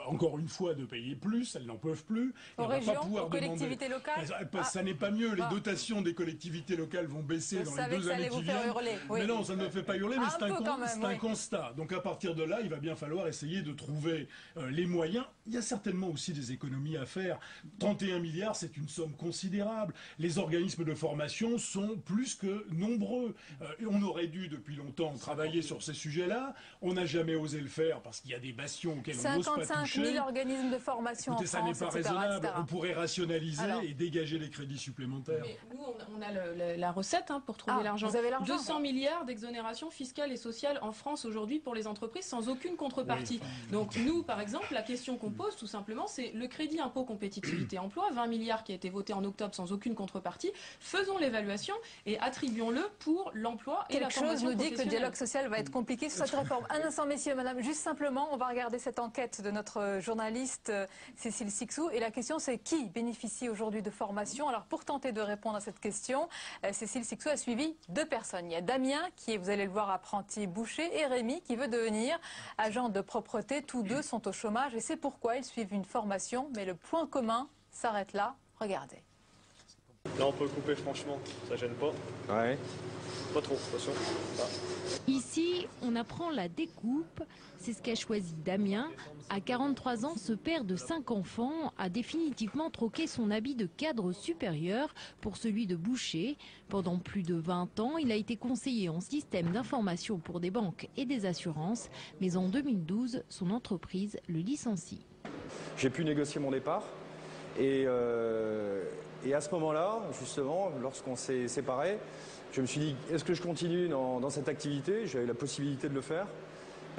encore une fois, de payer plus. Elles n'en peuvent plus. Aux régions, aux collectivités locales. Ça n'est pas mieux. Les dotations des collectivités locales vont baisser dans les 2 années qui viennent. Oui. Mais non, ça ne me fait pas hurler, mais c'est un constat. Donc, à partir de là, il va bien falloir essayer de trouver les moyens. Il y a certainement aussi des économies à faire. 31 milliards, c'est une somme considérable. Les organismes de formation sont plus plus que nombreux. On aurait dû depuis longtemps travailler sur ces sujets-là. On n'a jamais osé le faire parce qu'il y a des bastions auxquels on n'ose pas toucher. 55 000 organismes de formation Écoutez, en France, ça n'est pas raisonnable. On pourrait rationaliser et dégager les crédits supplémentaires. Mais nous, on a la recette pour trouver l'argent. Vous avez l'argent 200 milliards d'exonération fiscale et sociale en France aujourd'hui pour les entreprises sans aucune contrepartie. Donc nous, par exemple, la question qu'on pose tout simplement, c'est le crédit impôt compétitivité emploi, 20 milliards qui a été voté en octobre sans aucune contrepartie. Faisons l'évaluation et attribuons-le pour l'emploi et la formation professionnelle. Quelque chose nous dit que le dialogue social va être compliqué sur cette réforme. Un instant, messieurs, madame, juste simplement, on va regarder cette enquête de notre journaliste Cécile Cixous. Et la question, c'est qui bénéficie aujourd'hui de formation? Alors, pour tenter de répondre à cette question, Cécile Cixous a suivi 2 personnes. Il y a Damien, qui est, vous allez le voir, apprenti boucher, et Rémi, qui veut devenir agent de propreté. Tous 2 sont au chômage et c'est pourquoi ils suivent une formation. Mais le point commun s'arrête là. Regardez. Là, on peut couper franchement, ça gêne pas. Ouais. Pas trop, attention. Ah. Ici, on apprend la découpe. C'est ce qu'a choisi Damien. À 43 ans, ce père de 5 enfants a définitivement troqué son habit de cadre supérieur pour celui de boucher. Pendant plus de 20 ans, il a été conseiller en système d'information pour des banques et des assurances. Mais en 2012, son entreprise le licencie. J'ai pu négocier mon départ. Et à ce moment-là, justement, lorsqu'on s'est séparés, je me suis dit, est-ce que je continue dans cette activité? J'avais la possibilité de le faire.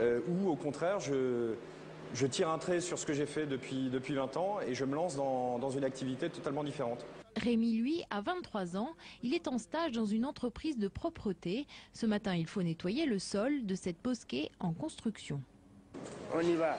Ou au contraire, je tire un trait sur ce que j'ai fait depuis 20 ans et je me lance dans une activité totalement différente. Rémi, lui, a 23 ans. Il est en stage dans une entreprise de propreté. Ce matin, il faut nettoyer le sol de cette mosquée en construction. On y va.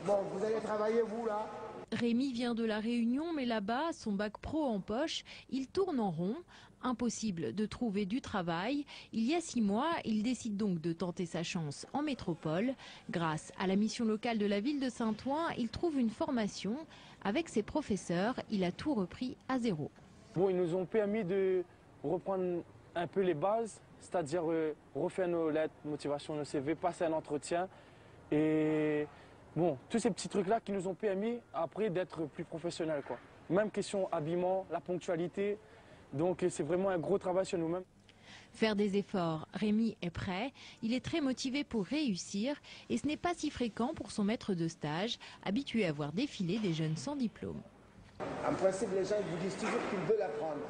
Bon, vous allez travailler, vous, là? Rémi vient de La Réunion, mais là-bas, son bac pro en poche, il tourne en rond. Impossible de trouver du travail. Il y a 6 mois, il décide donc de tenter sa chance en métropole. Grâce à la mission locale de la ville de Saint-Ouen, il trouve une formation. Avec ses professeurs, il a tout repris à zéro. Bon, ils nous ont permis de reprendre un peu les bases, c'est-à-dire refaire nos lettres, motivation, nos CV, passer un entretien. Et bon, tous ces petits trucs-là qui nous ont permis après d'être plus professionnels, quoi. Même question habillement, la ponctualité. Donc c'est vraiment un gros travail sur nous-mêmes. Faire des efforts, Rémi est prêt. Il est très motivé pour réussir et ce n'est pas si fréquent pour son maître de stage, habitué à voir défiler des jeunes sans diplôme. En principe, les gens vous disent toujours qu'ils veulent apprendre.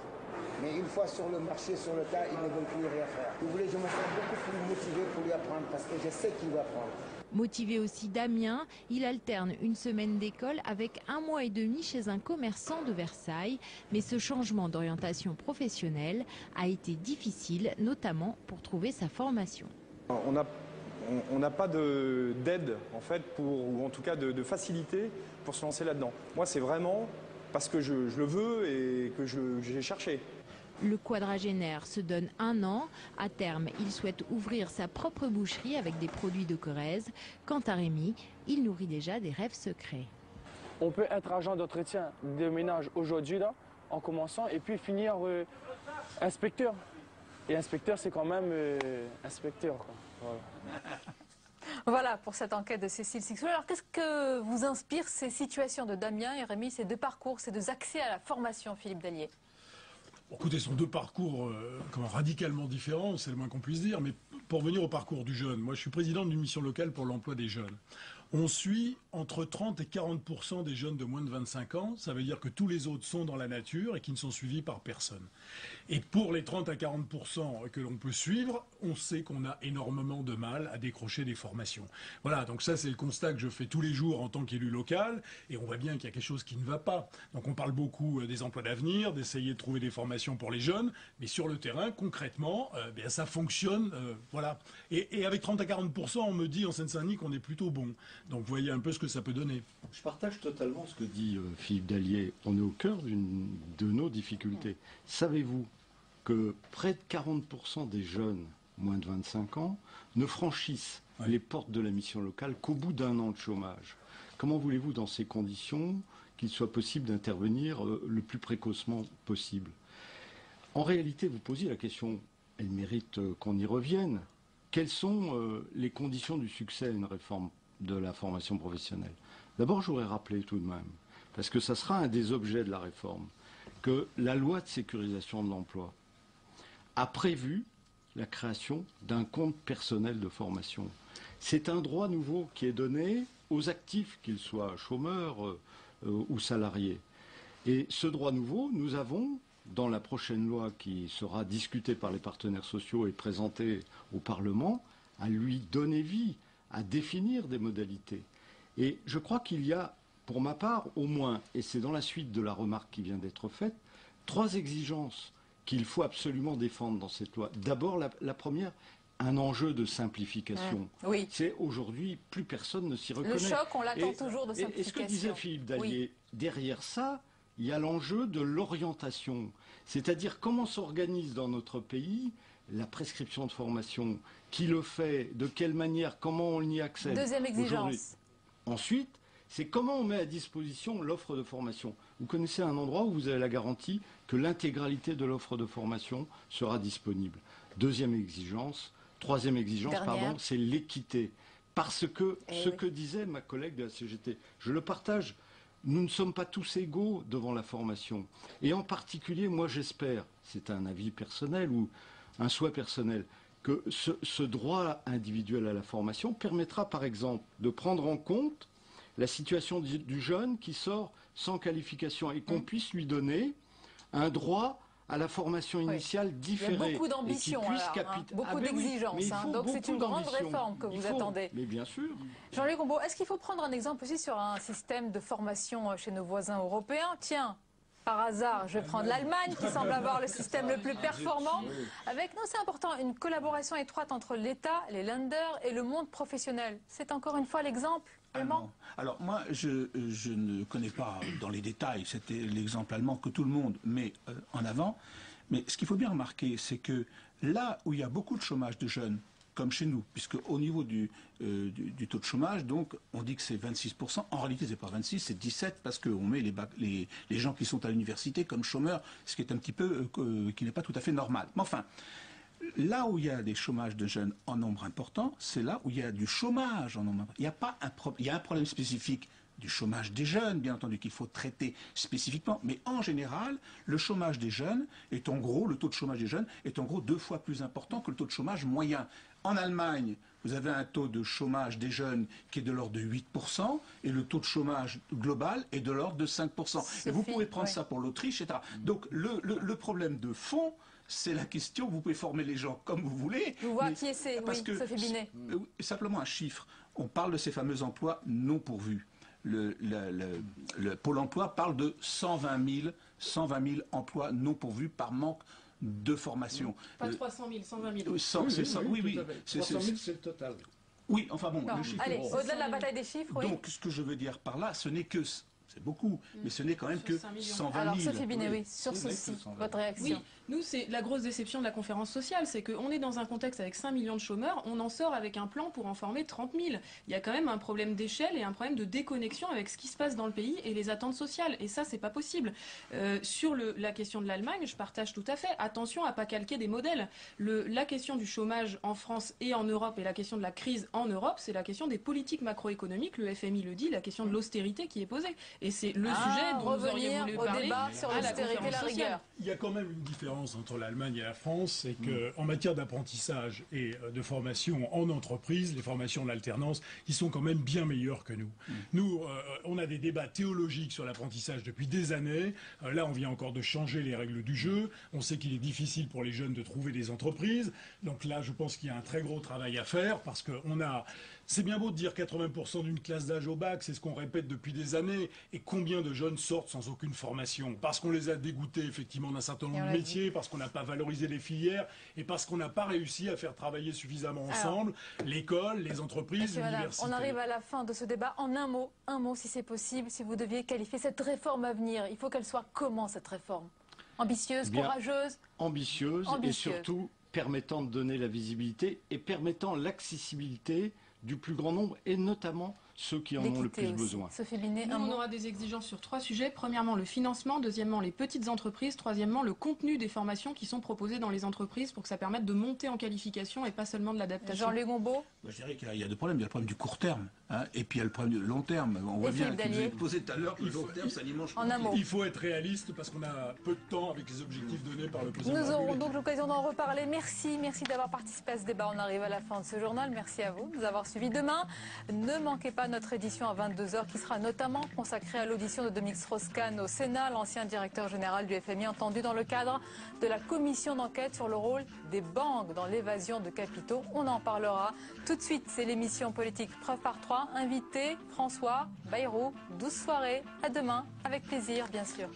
Mais une fois sur le marché, sur le tas, ils ne veulent plus rien faire. Vous voulez, je me sens beaucoup plus motivé pour lui apprendre parce que je sais qu'il va apprendre. Motivé aussi Damien, il alterne une semaine d'école avec 1 mois et demi chez un commerçant de Versailles. Mais ce changement d'orientation professionnelle a été difficile, notamment pour trouver sa formation. On n'a pas d'aide, en fait, ou en tout cas de facilité pour se lancer là-dedans. Moi, c'est vraiment parce que je le veux et que j'ai cherché. Le quadragénaire se donne 1 an. À terme, il souhaite ouvrir sa propre boucherie avec des produits de Corrèze. Quant à Rémi, il nourrit déjà des rêves secrets. On peut être agent d'entretien de ménage aujourd'hui, là, en commençant, et puis finir inspecteur. Et inspecteur, c'est quand même inspecteur, quoi. Voilà. Voilà pour cette enquête de Cécile Cixous. Alors qu'est-ce que vous inspire ces situations de Damien et Rémi, ces 2 parcours, ces 2 accès à la formation, Philippe Dallier? Écoutez, ce sont 2 parcours radicalement différents, c'est le moins qu'on puisse dire. Mais pour venir au parcours du jeune, moi je suis président d'une mission locale pour l'emploi des jeunes. On suit entre 30 et 40% des jeunes de moins de 25 ans. Ça veut dire que tous les autres sont dans la nature et qui ne sont suivis par personne. Et pour les 30 à 40% que l'on peut suivre, on sait qu'on a énormément de mal à décrocher des formations. Voilà, donc ça c'est le constat que je fais tous les jours en tant qu'élu local. Et on voit bien qu'il y a quelque chose qui ne va pas. Donc on parle beaucoup des emplois d'avenir, d'essayer de trouver des formations pour les jeunes. Mais sur le terrain, concrètement, ça fonctionne. Voilà. Et avec 30 à 40%, on me dit en Seine-Saint-Denis qu'on est plutôt bon. Donc vous voyez un peu ce que ça peut donner. Je partage totalement ce que dit Philippe Dallier. On est au cœur de nos difficultés. Savez-vous que près de 40% des jeunes moins de 25 ans ne franchissent les portes de la mission locale qu'au bout d'1 an de chômage? Comment voulez-vous, dans ces conditions, qu'il soit possible d'intervenir le plus précocement possible? En réalité, vous posiez la question, elle mérite qu'on y revienne. Quelles sont les conditions du succès à une réforme de la formation professionnelle? D'abord, je voudrais rappeler tout de même, parce que ça sera un des objets de la réforme, que la loi de sécurisation de l'emploi a prévu la création d'un compte personnel de formation. C'est un droit nouveau qui est donné aux actifs, qu'ils soient chômeurs ou salariés. Et ce droit nouveau, nous avons, dans la prochaine loi qui sera discutée par les partenaires sociaux et présentée au Parlement, à lui donner vie, à définir des modalités. Et je crois qu'il y a, pour ma part, au moins, et c'est dans la suite de la remarque qui vient d'être faite, 3 exigences qu'il faut absolument défendre dans cette loi. D'abord, la première, un enjeu de simplification. Oui. C'est aujourd'hui, plus personne ne s'y reconnaît. Le choc, on l'attend toujours de simplification. Et ce que disait Philippe Dallier, derrière ça, il y a l'enjeu de l'orientation. C'est-à-dire comment s'organise dans notre pays la prescription de formation, qui le fait, de quelle manière, comment on y accède. Deuxième exigence. Ensuite, c'est comment on met à disposition l'offre de formation. Vous connaissez un endroit où vous avez la garantie que l'intégralité de l'offre de formation sera disponible. Troisième exigence, c'est l'équité. Parce que ce que disait ma collègue de la CGT, je le partage, nous ne sommes pas tous égaux devant la formation. Et en particulier, moi j'espère, c'est un avis personnel ou un souhait personnel, que ce droit individuel à la formation permettra par exemple de prendre en compte la situation du jeune qui sort sans qualification et qu'on puisse lui donner un droit à la formation initiale différée. Il y a beaucoup d'ambition, beaucoup d'exigences. Donc c'est une grande réforme que vous attendez. Mais bien sûr. Jean-Luc Combault, est-ce qu'il faut prendre un exemple aussi sur un système de formation chez nos voisins européens? Tiens, par hasard, je vais prendre l'Allemagne, qui semble avoir le système le plus performant. Avec, non, c'est important, une collaboration étroite entre l'État, les Länder et le monde professionnel. C'est encore une fois l'exemple allemand? Alors moi, je ne connais pas dans les détails, c'était l'exemple allemand que tout le monde met en avant. Mais ce qu'il faut bien remarquer, c'est que là où il y a beaucoup de chômage de jeunes, comme chez nous, puisque au niveau du taux de chômage, donc on dit que c'est 26%. En réalité, c'est pas 26, c'est 17 parce qu'on met les gens qui sont à l'université comme chômeurs, ce qui est un petit peu qui n'est pas tout à fait normal. Mais enfin, là où il y a des chômages de jeunes en nombre important, c'est là où il y a du chômage en nombre important. Il y a un problème spécifique du chômage des jeunes, bien entendu, qu'il faut traiter spécifiquement. Mais en général, le chômage des jeunes est en gros, le taux de chômage des jeunes est en gros 2 fois plus important que le taux de chômage moyen. En Allemagne, vous avez un taux de chômage des jeunes qui est de l'ordre de 8% et le taux de chômage global est de l'ordre de 5%. Et vous pouvez prendre ça pour l'Autriche, etc. Donc le problème de fond, c'est la question, vous pouvez former les gens comme vous voulez. Je vois qui c'est, oui, Sophie Binet. Simplement un chiffre, on parle de ces fameux emplois non pourvus. Le Pôle emploi parle de 120 000 emplois non pourvus par manque de formation. Pas 300 000, 120 000. Oui. 300 000, c'est le total. Oui, enfin bon, non. Le chiffre. Allez, au-delà de la bataille des chiffres, oui. Donc, ce que je veux dire par là, ce n'est que... C'est beaucoup, mais ce n'est quand même que 120 000. Alors, Sophie Binet, oui, sur ceci, votre réaction. Oui, nous, c'est la grosse déception de la conférence sociale, c'est qu'on est dans un contexte avec 5 millions de chômeurs, on en sort avec un plan pour en former 30 000. Il y a quand même un problème d'échelle et un problème de déconnexion avec ce qui se passe dans le pays et les attentes sociales, et ça, c'est pas possible. Sur la question de l'Allemagne, je partage tout à fait. Attention à pas calquer des modèles. La question du chômage en France et en Europe et la question de la crise en Europe, c'est la question des politiques macroéconomiques, le FMI le dit, la question de l'austérité qui est posée. Et c'est le sujet dont vous auriez voulu parler débat sur l'austérité et la rigueur. Il y a quand même une différence entre l'Allemagne et la France, c'est qu'en matière d'apprentissage et de formation en entreprise, les formations en alternance, ils sont quand même bien meilleurs que nous. Nous, on a des débats théologiques sur l'apprentissage depuis des années. Là, on vient encore de changer les règles du jeu. On sait qu'il est difficile pour les jeunes de trouver des entreprises. Donc là, je pense qu'il y a un très gros travail à faire parce qu'on a... C'est bien beau de dire 80% d'une classe d'âge au bac, c'est ce qu'on répète depuis des années. Et combien de jeunes sortent sans aucune formation? Parce qu'on les a dégoûtés effectivement d'un certain nombre de métiers, parce qu'on n'a pas valorisé les filières et parce qu'on n'a pas réussi à faire travailler suffisamment ensemble l'école, les entreprises, l'université. On arrive à la fin de ce débat. En un mot si c'est possible, si vous deviez qualifier cette réforme à venir, il faut qu'elle soit comment cette réforme? Ambitieuse, courageuse? Ambitieuse et surtout permettant de donner la visibilité et permettant l'accessibilité du plus grand nombre, et notamment ceux qui en ont le plus besoin. Nous, on aura des exigences sur 3 sujets. Premièrement, le financement. Deuxièmement, les petites entreprises. Troisièmement, le contenu des formations qui sont proposées dans les entreprises pour que ça permette de monter en qualification et pas seulement de l'adaptation. Jean-Luc Gombault. Je dirais qu'il y a deux problèmes. Il y a le problème du court terme, hein, et puis il y a le problème du long terme. On voit bien que vous avez posé tout à l'heure que le long terme, ça dimanche. Il faut être réaliste parce qu'on a peu de temps avec les objectifs donnés par le président. Nous aurons donc l'occasion d'en reparler. Merci d'avoir participé à ce débat. On arrive à la fin de ce journal. Merci à vous de nous avoir suivis. Demain, ne manquez pas notre édition à 22h qui sera notamment consacrée à l'audition de Dominique Strauss-Kahn au Sénat, l'ancien directeur général du FMI, entendu dans le cadre de la commission d'enquête sur le rôle des banques dans l'évasion de capitaux. On en parlera tout de suite. C'est l'émission politique Preuve par 3. Invité François Bayrou. 12 soirées. À demain. Avec plaisir, bien sûr.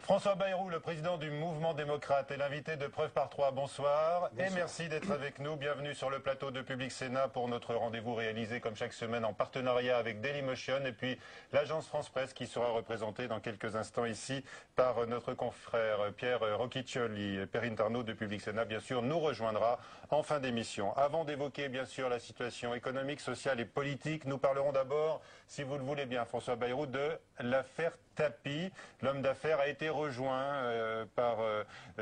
François Bayrou, le président du Mouvement démocrate, est l'invité de Preuve par 3. Bonsoir. Et merci d'être avec nous. Bienvenue sur le plateau de Public Sénat pour notre rendez-vous réalisé comme chaque semaine en partenariat avec Dailymotion et puis l'agence France Presse qui sera représentée dans quelques instants ici par notre confrère Pierre Rocchiccioli. Perrine Tarnaud de Public Sénat, bien sûr, nous rejoindra en fin d'émission. Avant d'évoquer, bien sûr, la situation économique, sociale et politique, nous parlerons d'abord, si vous le voulez bien, François Bayrou, de l'affaire Tapie. L'homme d'affaires a été rejoint par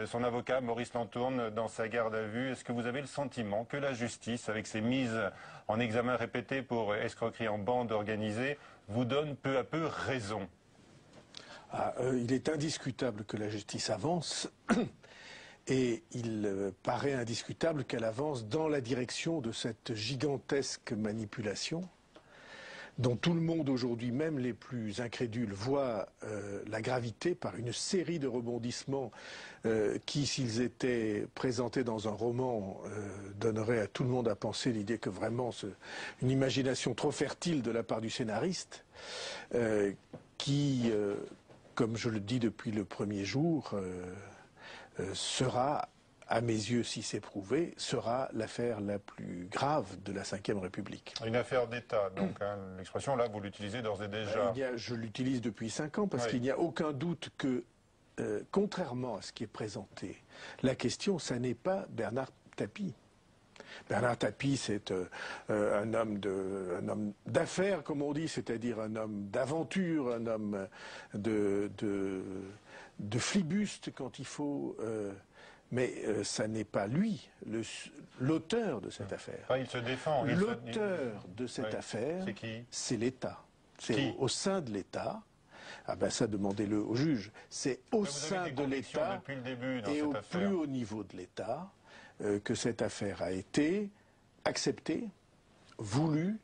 son avocat Maurice Lantourne dans sa garde à vue. Est-ce que vous avez le sentiment que la justice, avec ses mises en examen répétées pour escroquerie en bande organisée, vous donne peu à peu raison? Il est indiscutable que la justice avance et il paraît indiscutable qu'elle avance dans la direction de cette gigantesque manipulation dont tout le monde aujourd'hui, même les plus incrédules, voient la gravité par une série de rebondissements qui, s'ils étaient présentés dans un roman, donneraient à tout le monde à penser l'idée que vraiment une imagination trop fertile de la part du scénariste, qui, comme je le dis depuis le premier jour, sera, à mes yeux, si c'est prouvé, sera l'affaire la plus grave de la Ve République. Une affaire d'État, donc hein, l'expression là, vous l'utilisez d'ores et déjà. Je l'utilise depuis 5 ans parce qu'il n'y a aucun doute que, contrairement à ce qui est présenté, la question, ça n'est pas Bernard Tapie. Bernard Tapie, c'est un homme d'affaires, comme on dit, c'est-à-dire un homme d'aventure, un homme de flibuste quand il faut... mais ça n'est pas lui, l'auteur de cette affaire. Il se défend. L'auteur de cette affaire, c'est l'État. C'est au sein de l'État. Ah ben ça, demandez-le au juge. C'est au sein de l'État et au plus haut niveau de l'État que cette affaire a été acceptée, voulue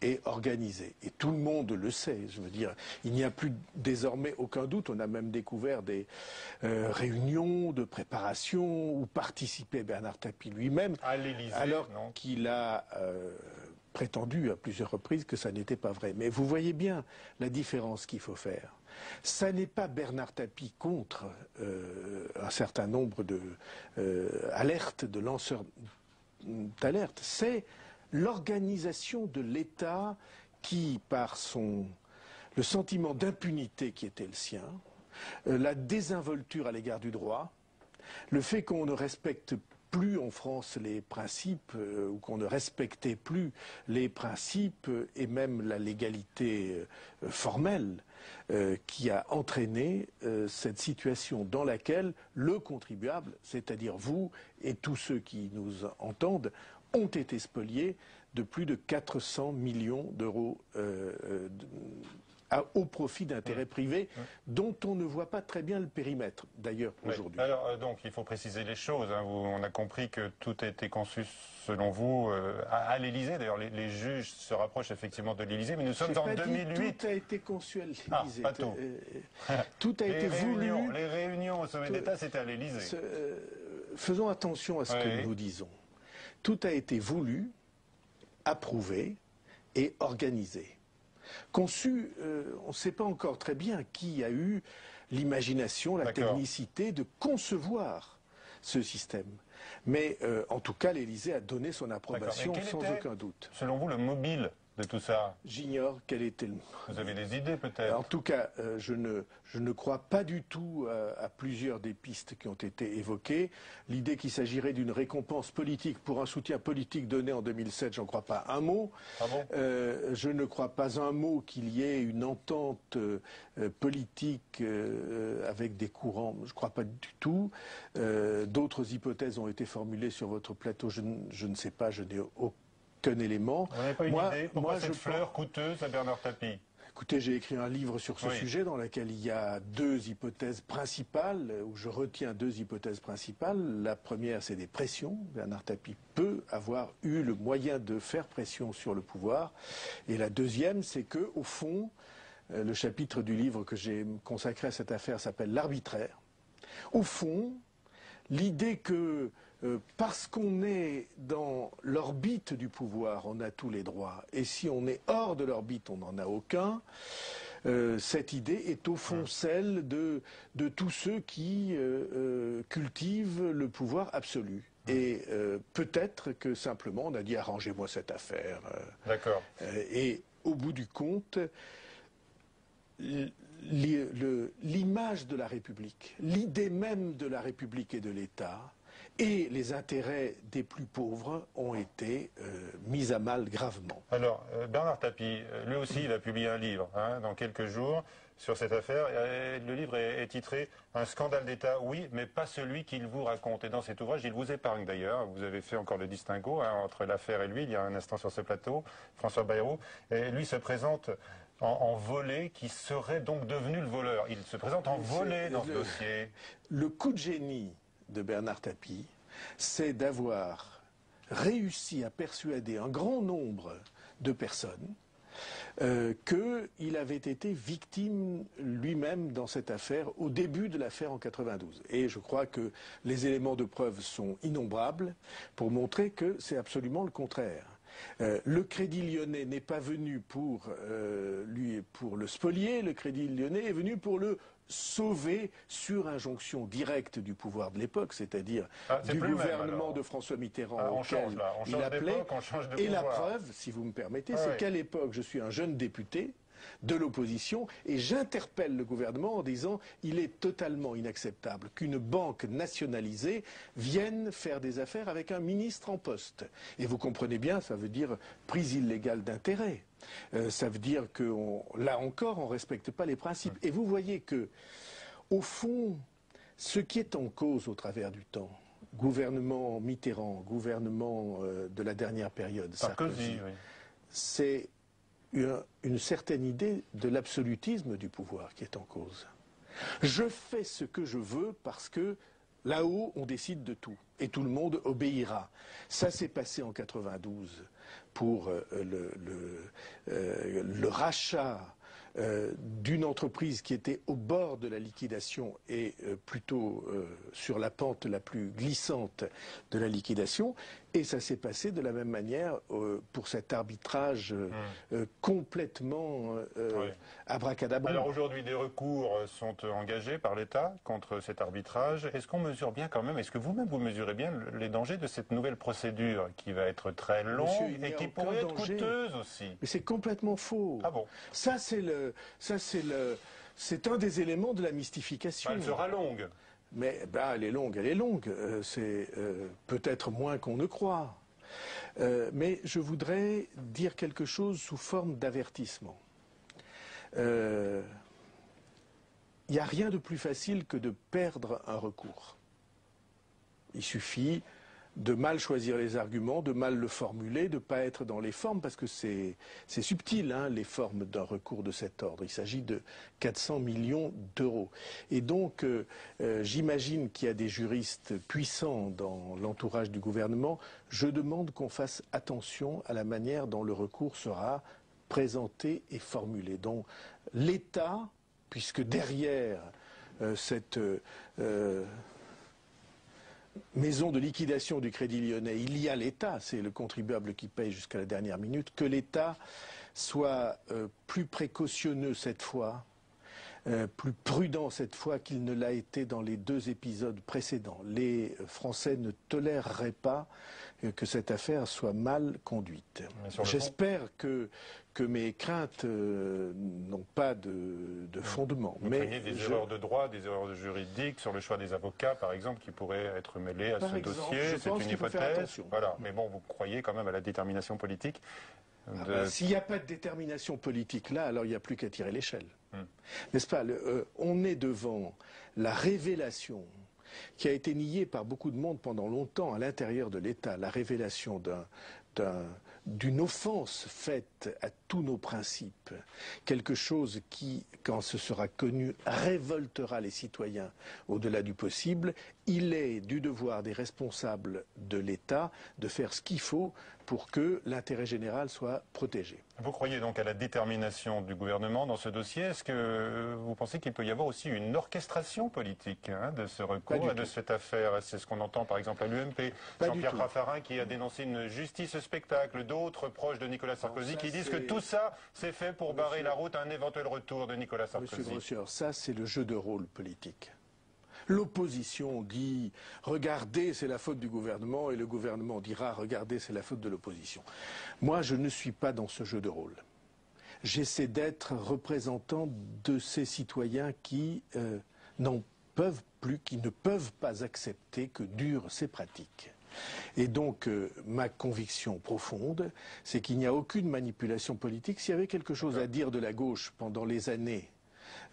et organisée. Et tout le monde le sait. Je veux dire, il n'y a plus désormais aucun doute. On a même découvert des réunions de préparation où participait Bernard Tapie lui-même, alors qu'il a prétendu à plusieurs reprises que ça n'était pas vrai. Mais vous voyez bien la différence qu'il faut faire. Ça n'est pas Bernard Tapie contre un certain nombre d'alertes, de lanceurs d'alerte, c'est l'organisation de l'État qui, par le sentiment d'impunité qui était le sien, la désinvolture à l'égard du droit, le fait qu'on ne respecte plus en France les principes ou qu'on ne respectait plus les principes et même la légalité formelle qui a entraîné cette situation dans laquelle le contribuable, c'est-à-dire vous et tous ceux qui nous entendent, ont été spoliés de plus de 400 millions d'euros au profit d'intérêts privés dont on ne voit pas très bien le périmètre, d'ailleurs, aujourd'hui. Alors, donc, il faut préciser les choses. Hein. On a compris que tout a été conçu, selon vous, à l'Élysée. D'ailleurs, les juges se rapprochent effectivement de l'Élysée, mais nous sommes en 2008. Tout a été conçu à l'Élysée. Ah, pas tout. Tout a été voulu. Les réunions au sommet d'État, c'était à l'Élysée. Faisons attention à ce que nous disons. Tout a été voulu, approuvé et organisé. Conçu, on ne sait pas encore très bien qui a eu l'imagination, la technicité de concevoir ce système. Mais en tout cas, l'Élysée a donné son approbation sans aucun doute. Selon vous, le mobile de tout ça? J'ignore quel était le... Vous avez des idées peut-être? En tout cas, je ne crois pas du tout à plusieurs des pistes qui ont été évoquées. L'idée qu'il s'agirait d'une récompense politique pour un soutien politique donné en 2007, j'en crois pas un mot. Ah bon? Je ne crois pas un mot qu'il y ait une entente politique avec des courants. Je ne crois pas du tout. D'autres hypothèses ont été formulées sur votre plateau. Je ne sais pas, je n'ai aucun élément. Vous n'avez pas une idée? Pourquoi cette fleur coûteuse à Bernard Tapie? Écoutez, j'ai écrit un livre sur ce sujet dans lequel il y a deux hypothèses principales, où je retiens deux hypothèses principales. La première, c'est des pressions. Bernard Tapie peut avoir eu le moyen de faire pression sur le pouvoir. Et la deuxième, c'est que, au fond, le chapitre du livre que j'ai consacré à cette affaire s'appelle l'arbitraire. Au fond, l'idée que parce qu'on est dans l'orbite du pouvoir, on a tous les droits, et si on est hors de l'orbite, on n'en a aucun, cette idée est au fond celle de tous ceux qui cultivent le pouvoir absolu. Et peut-être que simplement on a dit arrangez-moi cette affaire. D'accord. Et au bout du compte, l'image de la République, l'idée même de la République et de l'État, et les intérêts des plus pauvres ont été mis à mal gravement. Alors, Bernard Tapie, lui aussi, il a publié un livre dans quelques jours sur cette affaire. Le livre est titré « Un scandale d'État, oui, mais pas celui qu'il vous raconte ». Et dans cet ouvrage, il vous épargne d'ailleurs. Vous avez fait encore le distinguo entre l'affaire et lui, il y a un instant sur ce plateau, François Bayrou. Et lui se présente en volé, qui serait donc devenu le voleur. Il se présente en volé dans ce dossier. Le coup de génie de Bernard Tapie, c'est d'avoir réussi à persuader un grand nombre de personnes qu'il avait été victime lui-même dans cette affaire au début de l'affaire en 92. Et je crois que les éléments de preuve sont innombrables pour montrer que c'est absolument le contraire. Le Crédit Lyonnais n'est pas venu pour le spolier, le Crédit Lyonnais est venu pour le sauvé sur injonction directe du pouvoir de l'époque, c'est-à-dire du gouvernement de François Mitterrand auquel il appelait. Et la preuve, si vous me permettez, c'est qu'à l'époque, je suis un jeune député de l'opposition et j'interpelle le gouvernement en disant il est totalement inacceptable qu'une banque nationalisée vienne faire des affaires avec un ministre en poste. Et vous comprenez bien, ça veut dire prise illégale d'intérêt. Ça veut dire que, là encore, on ne respecte pas les principes. Et vous voyez que, au fond, ce qui est en cause au travers du temps, gouvernement Mitterrand, gouvernement de la dernière période, Sarkozy, c'est une certaine idée de l'absolutisme du pouvoir qui est en cause. Je fais ce que je veux parce que là-haut, on décide de tout et tout le monde obéira. Ça s'est passé en 92 pour le rachat d'une entreprise qui était au bord de la liquidation et plutôt sur la pente la plus glissante de la liquidation. Et ça s'est passé de la même manière pour cet arbitrage complètement abracadabrant. Alors aujourd'hui, des recours sont engagés par l'État contre cet arbitrage. Est-ce qu'on mesure bien quand même, est-ce que vous-même vous mesurez bien les dangers de cette nouvelle procédure qui va être très longue et qui pourrait être coûteuse aussi? Mais c'est complètement faux. Ah bon? C'est un des éléments de la mystification. Elle sera longue. Mais elle est longue. C'est peut-être moins qu'on ne croit. Mais je voudrais dire quelque chose sous forme d'avertissement. Il n'y a rien de plus facile que de perdre un recours. Il suffit de mal choisir les arguments, de mal le formuler, de ne pas être dans les formes, parce que c'est subtil, les formes d'un recours de cet ordre. Il s'agit de 400 millions d'euros. Et donc, j'imagine qu'il y a des juristes puissants dans l'entourage du gouvernement. Je demande qu'on fasse attention à la manière dont le recours sera présenté et formulé. Donc, l'État, puisque derrière cette maison de liquidation du Crédit Lyonnais, il y a l'État, c'est le contribuable qui paye jusqu'à la dernière minute, que l'État soit plus précautionneux cette fois plus prudent cette fois qu'il ne l'a été dans les 2 épisodes précédents. Les Français ne toléreraient pas que cette affaire soit mal conduite. J'espère que mes craintes n'ont pas de fondement. Vous craignez des erreurs de droit, des erreurs juridiques sur le choix des avocats, par exemple, qui pourraient être mêlés à ce dossier. C'est une hypothèse. Voilà. Mais bon, vous croyez quand même à la détermination politique S'il n'y a pas de détermination politique là, alors il n'y a plus qu'à tirer l'échelle. N'est-ce pas? On est devant la révélation qui a été niée par beaucoup de monde pendant longtemps à l'intérieur de l'État, la révélation d'une offense faite à tous nos principes, quelque chose qui, quand ce sera connu, révoltera les citoyens au-delà du possible. Il est du devoir des responsables de l'État de faire ce qu'il faut pour que l'intérêt général soit protégé. Vous croyez donc à la détermination du gouvernement dans ce dossier? Est-ce que vous pensez qu'il peut y avoir aussi une orchestration politique de ce recours et de cette affaire? C'est ce qu'on entend par exemple à l'UMP. Jean-Pierre Raffarin qui a dénoncé une justice spectacle, d'autres proches de Nicolas Sarkozy qui disent que tout ça c'est fait pour barrer la route à un éventuel retour de Nicolas Sarkozy. Monsieur Grossier, ça c'est le jeu de rôle politique. L'opposition dit « regardez, c'est la faute du gouvernement » et le gouvernement dira « regardez, c'est la faute de l'opposition ». Moi, je ne suis pas dans ce jeu de rôle. J'essaie d'être représentant de ces citoyens qui n'en peuvent plus, qui ne peuvent pas accepter que durent ces pratiques. Et donc, ma conviction profonde, c'est qu'il n'y a aucune manipulation politique. S'il y avait quelque chose à dire de la gauche pendant les années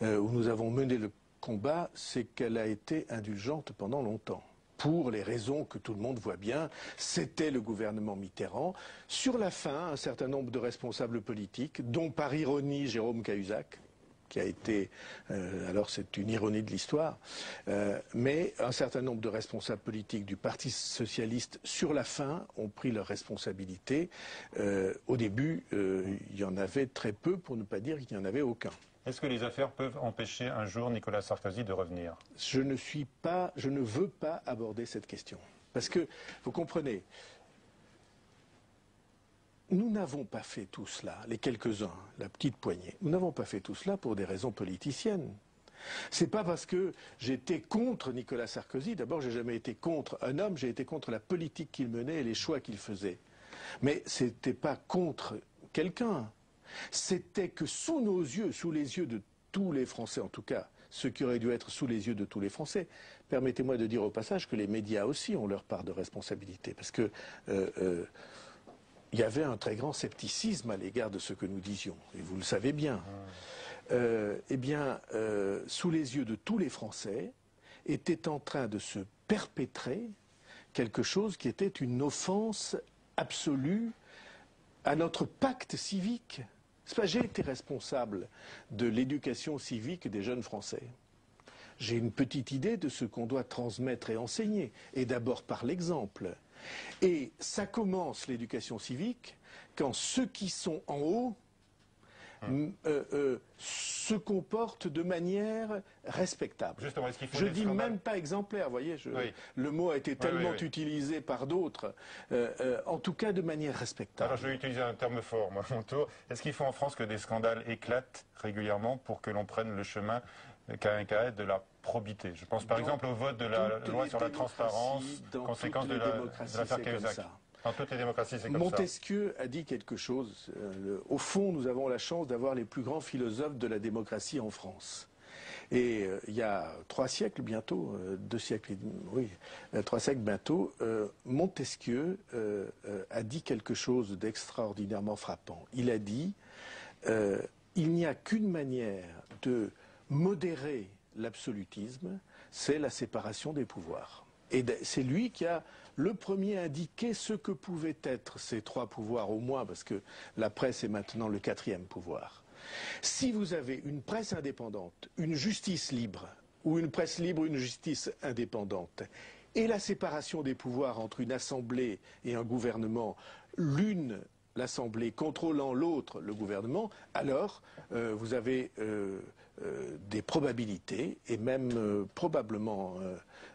où nous avons mené le combat, c'est qu'elle a été indulgente pendant longtemps. Pour les raisons que tout le monde voit bien, c'était le gouvernement Mitterrand. Sur la fin, un certain nombre de responsables politiques, dont par ironie Jérôme Cahuzac, qui a été, alors c'est une ironie de l'histoire, mais un certain nombre de responsables politiques du Parti socialiste, sur la fin, ont pris leurs responsabilités. Au début, il y en avait très peu, pour ne pas dire qu'il n'y en avait aucun. Est-ce que les affaires peuvent empêcher un jour Nicolas Sarkozy de revenir? Je ne veux pas aborder cette question. Parce que, vous comprenez, nous n'avons pas fait tout cela, les quelques-uns, la petite poignée, nous n'avons pas fait tout cela pour des raisons politiciennes. C'est pas parce que j'étais contre Nicolas Sarkozy, d'abord j'ai jamais été contre un homme, j'ai été contre la politique qu'il menait et les choix qu'il faisait. Mais c'était pas contre quelqu'un. C'était que sous nos yeux, sous les yeux de tous les Français en tout cas, ceux qui auraient dû être sous les yeux de tous les Français, permettez-moi de dire au passage que les médias aussi ont leur part de responsabilité, parce que il y avait un très grand scepticisme à l'égard de ce que nous disions, et vous le savez bien. Sous les yeux de tous les Français, était en train de se perpétrer quelque chose qui était une offense absolue à notre pacte civique. J'ai été responsable de l'éducation civique des jeunes Français. J'ai une petite idée de ce qu'on doit transmettre et enseigner, et d'abord par l'exemple. Et ça commence, l'éducation civique, quand ceux qui sont en haut se comportent de manière respectable. Justement, est-ce qu'il faut je dis même pas exemplaire, vous voyez, le mot a été tellement utilisé par d'autres, en tout cas de manière respectable. Alors je vais utiliser un terme fort, moi, à mon tour. Est-ce qu'il faut en France que des scandales éclatent réguliarement pour que l'on prenne le chemin de la probité? Je pense par exemple au vote de la loi sur la transparence, conséquence de l'affaire Cahuzac. Dans toutes les démocraties, c'est comme Montesquieu a dit quelque chose. Au fond, nous avons la chance d'avoir les plus grands philosophes de la démocratie en France. Et il y a 3 siècles bientôt, 2 siècles, oui, 3 siècles bientôt, Montesquieu a dit quelque chose d'extraordinairement frappant. Il a dit il n'y a qu'une manière de modérer l'absolutisme, c'est la séparation des pouvoirs. Et c'est lui qui a le premier indiqué ce que pouvaient être ces 3 pouvoirs au moins, parce que la presse est maintenant le 4e pouvoir. Si vous avez une presse indépendante, une justice libre, ou une presse libre, une justice indépendante, et la séparation des pouvoirs entre une assemblée et un gouvernement, l'assemblée contrôlant l'autre, le gouvernement, alors vous avez des probabilités et même probablement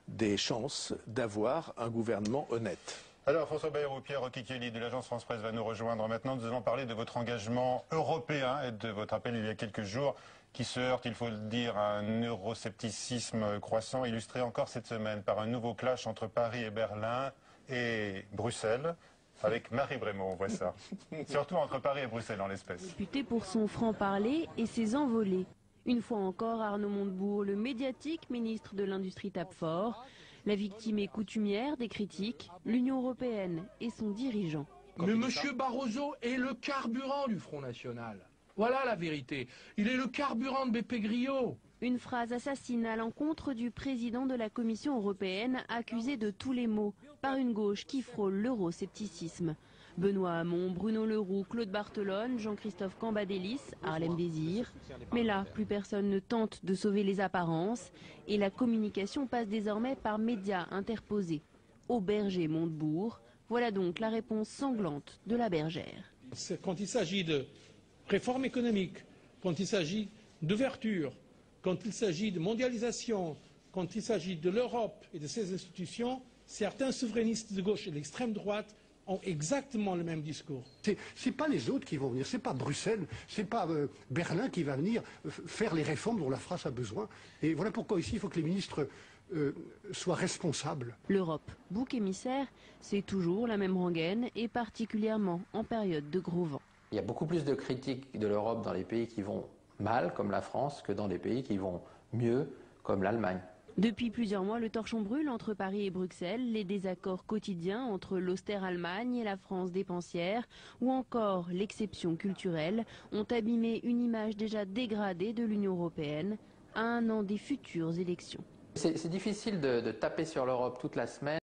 des chances d'avoir un gouvernement honnête. Alors François Bayrou, Pierre Okikieli de l'agence France-Presse va nous rejoindre maintenant. Nous allons parler de votre engagement européen et de votre appel il y a quelques jours qui se heurte, il faut le dire, à un euroscepticisme croissant, illustré encore cette semaine par un nouveau clash entre Paris et Berlin et Bruxelles. Avec Marie Brémond, on voit ça. Surtout entre Paris et Bruxelles en l'espèce. Réputé pour son franc-parler et ses envolées. Une fois encore, Arnaud Montebourg, le médiatique ministre de l'Industrie, tape fort. La victime est coutumière des critiques, l'Union européenne et son dirigeant. Mais M. Barroso est le carburant du Front National. Voilà la vérité. Il est le carburant de BP Grillo. Une phrase assassine à l'encontre du président de la Commission européenne, accusé de tous les maux par une gauche qui frôle l'euroscepticisme. Benoît Hamon, Bruno Leroux, Claude Barthelone, Jean-Christophe Cambadélis, Harlem Désir. Mais là, plus personne ne tente de sauver les apparences et la communication passe désormais par médias interposés. Au berger Montebourg, voilà donc la réponse sanglante de la bergère. Quand il s'agit de réforme économique, quand il s'agit d'ouverture, quand il s'agit de mondialisation, quand il s'agit de l'Europe et de ses institutions, certains souverainistes de gauche et d'extrême droite ont exactement le même discours. C'est pas les autres qui vont venir, c'est pas Bruxelles, c'est pas Berlin qui va venir faire les réformes dont la France a besoin. Et voilà pourquoi ici il faut que les ministres soient responsables. L'Europe, bouc émissaire, c'est toujours la même rengaine et particulièrement en période de gros vent. Il y a beaucoup plus de critiques de l'Europe dans les pays qui vont mal, comme la France, que dans des pays qui vont mieux, comme l'Allemagne. Depuis plusieurs mois, le torchon brûle entre Paris et Bruxelles, les désaccords quotidiens entre l'austère Allemagne et la France dépensière, ou encore l'exception culturelle, ont abîmé une image déjà dégradée de l'Union européenne à un an des futures élections. C'est difficile de taper sur l'Europe toute la semaine.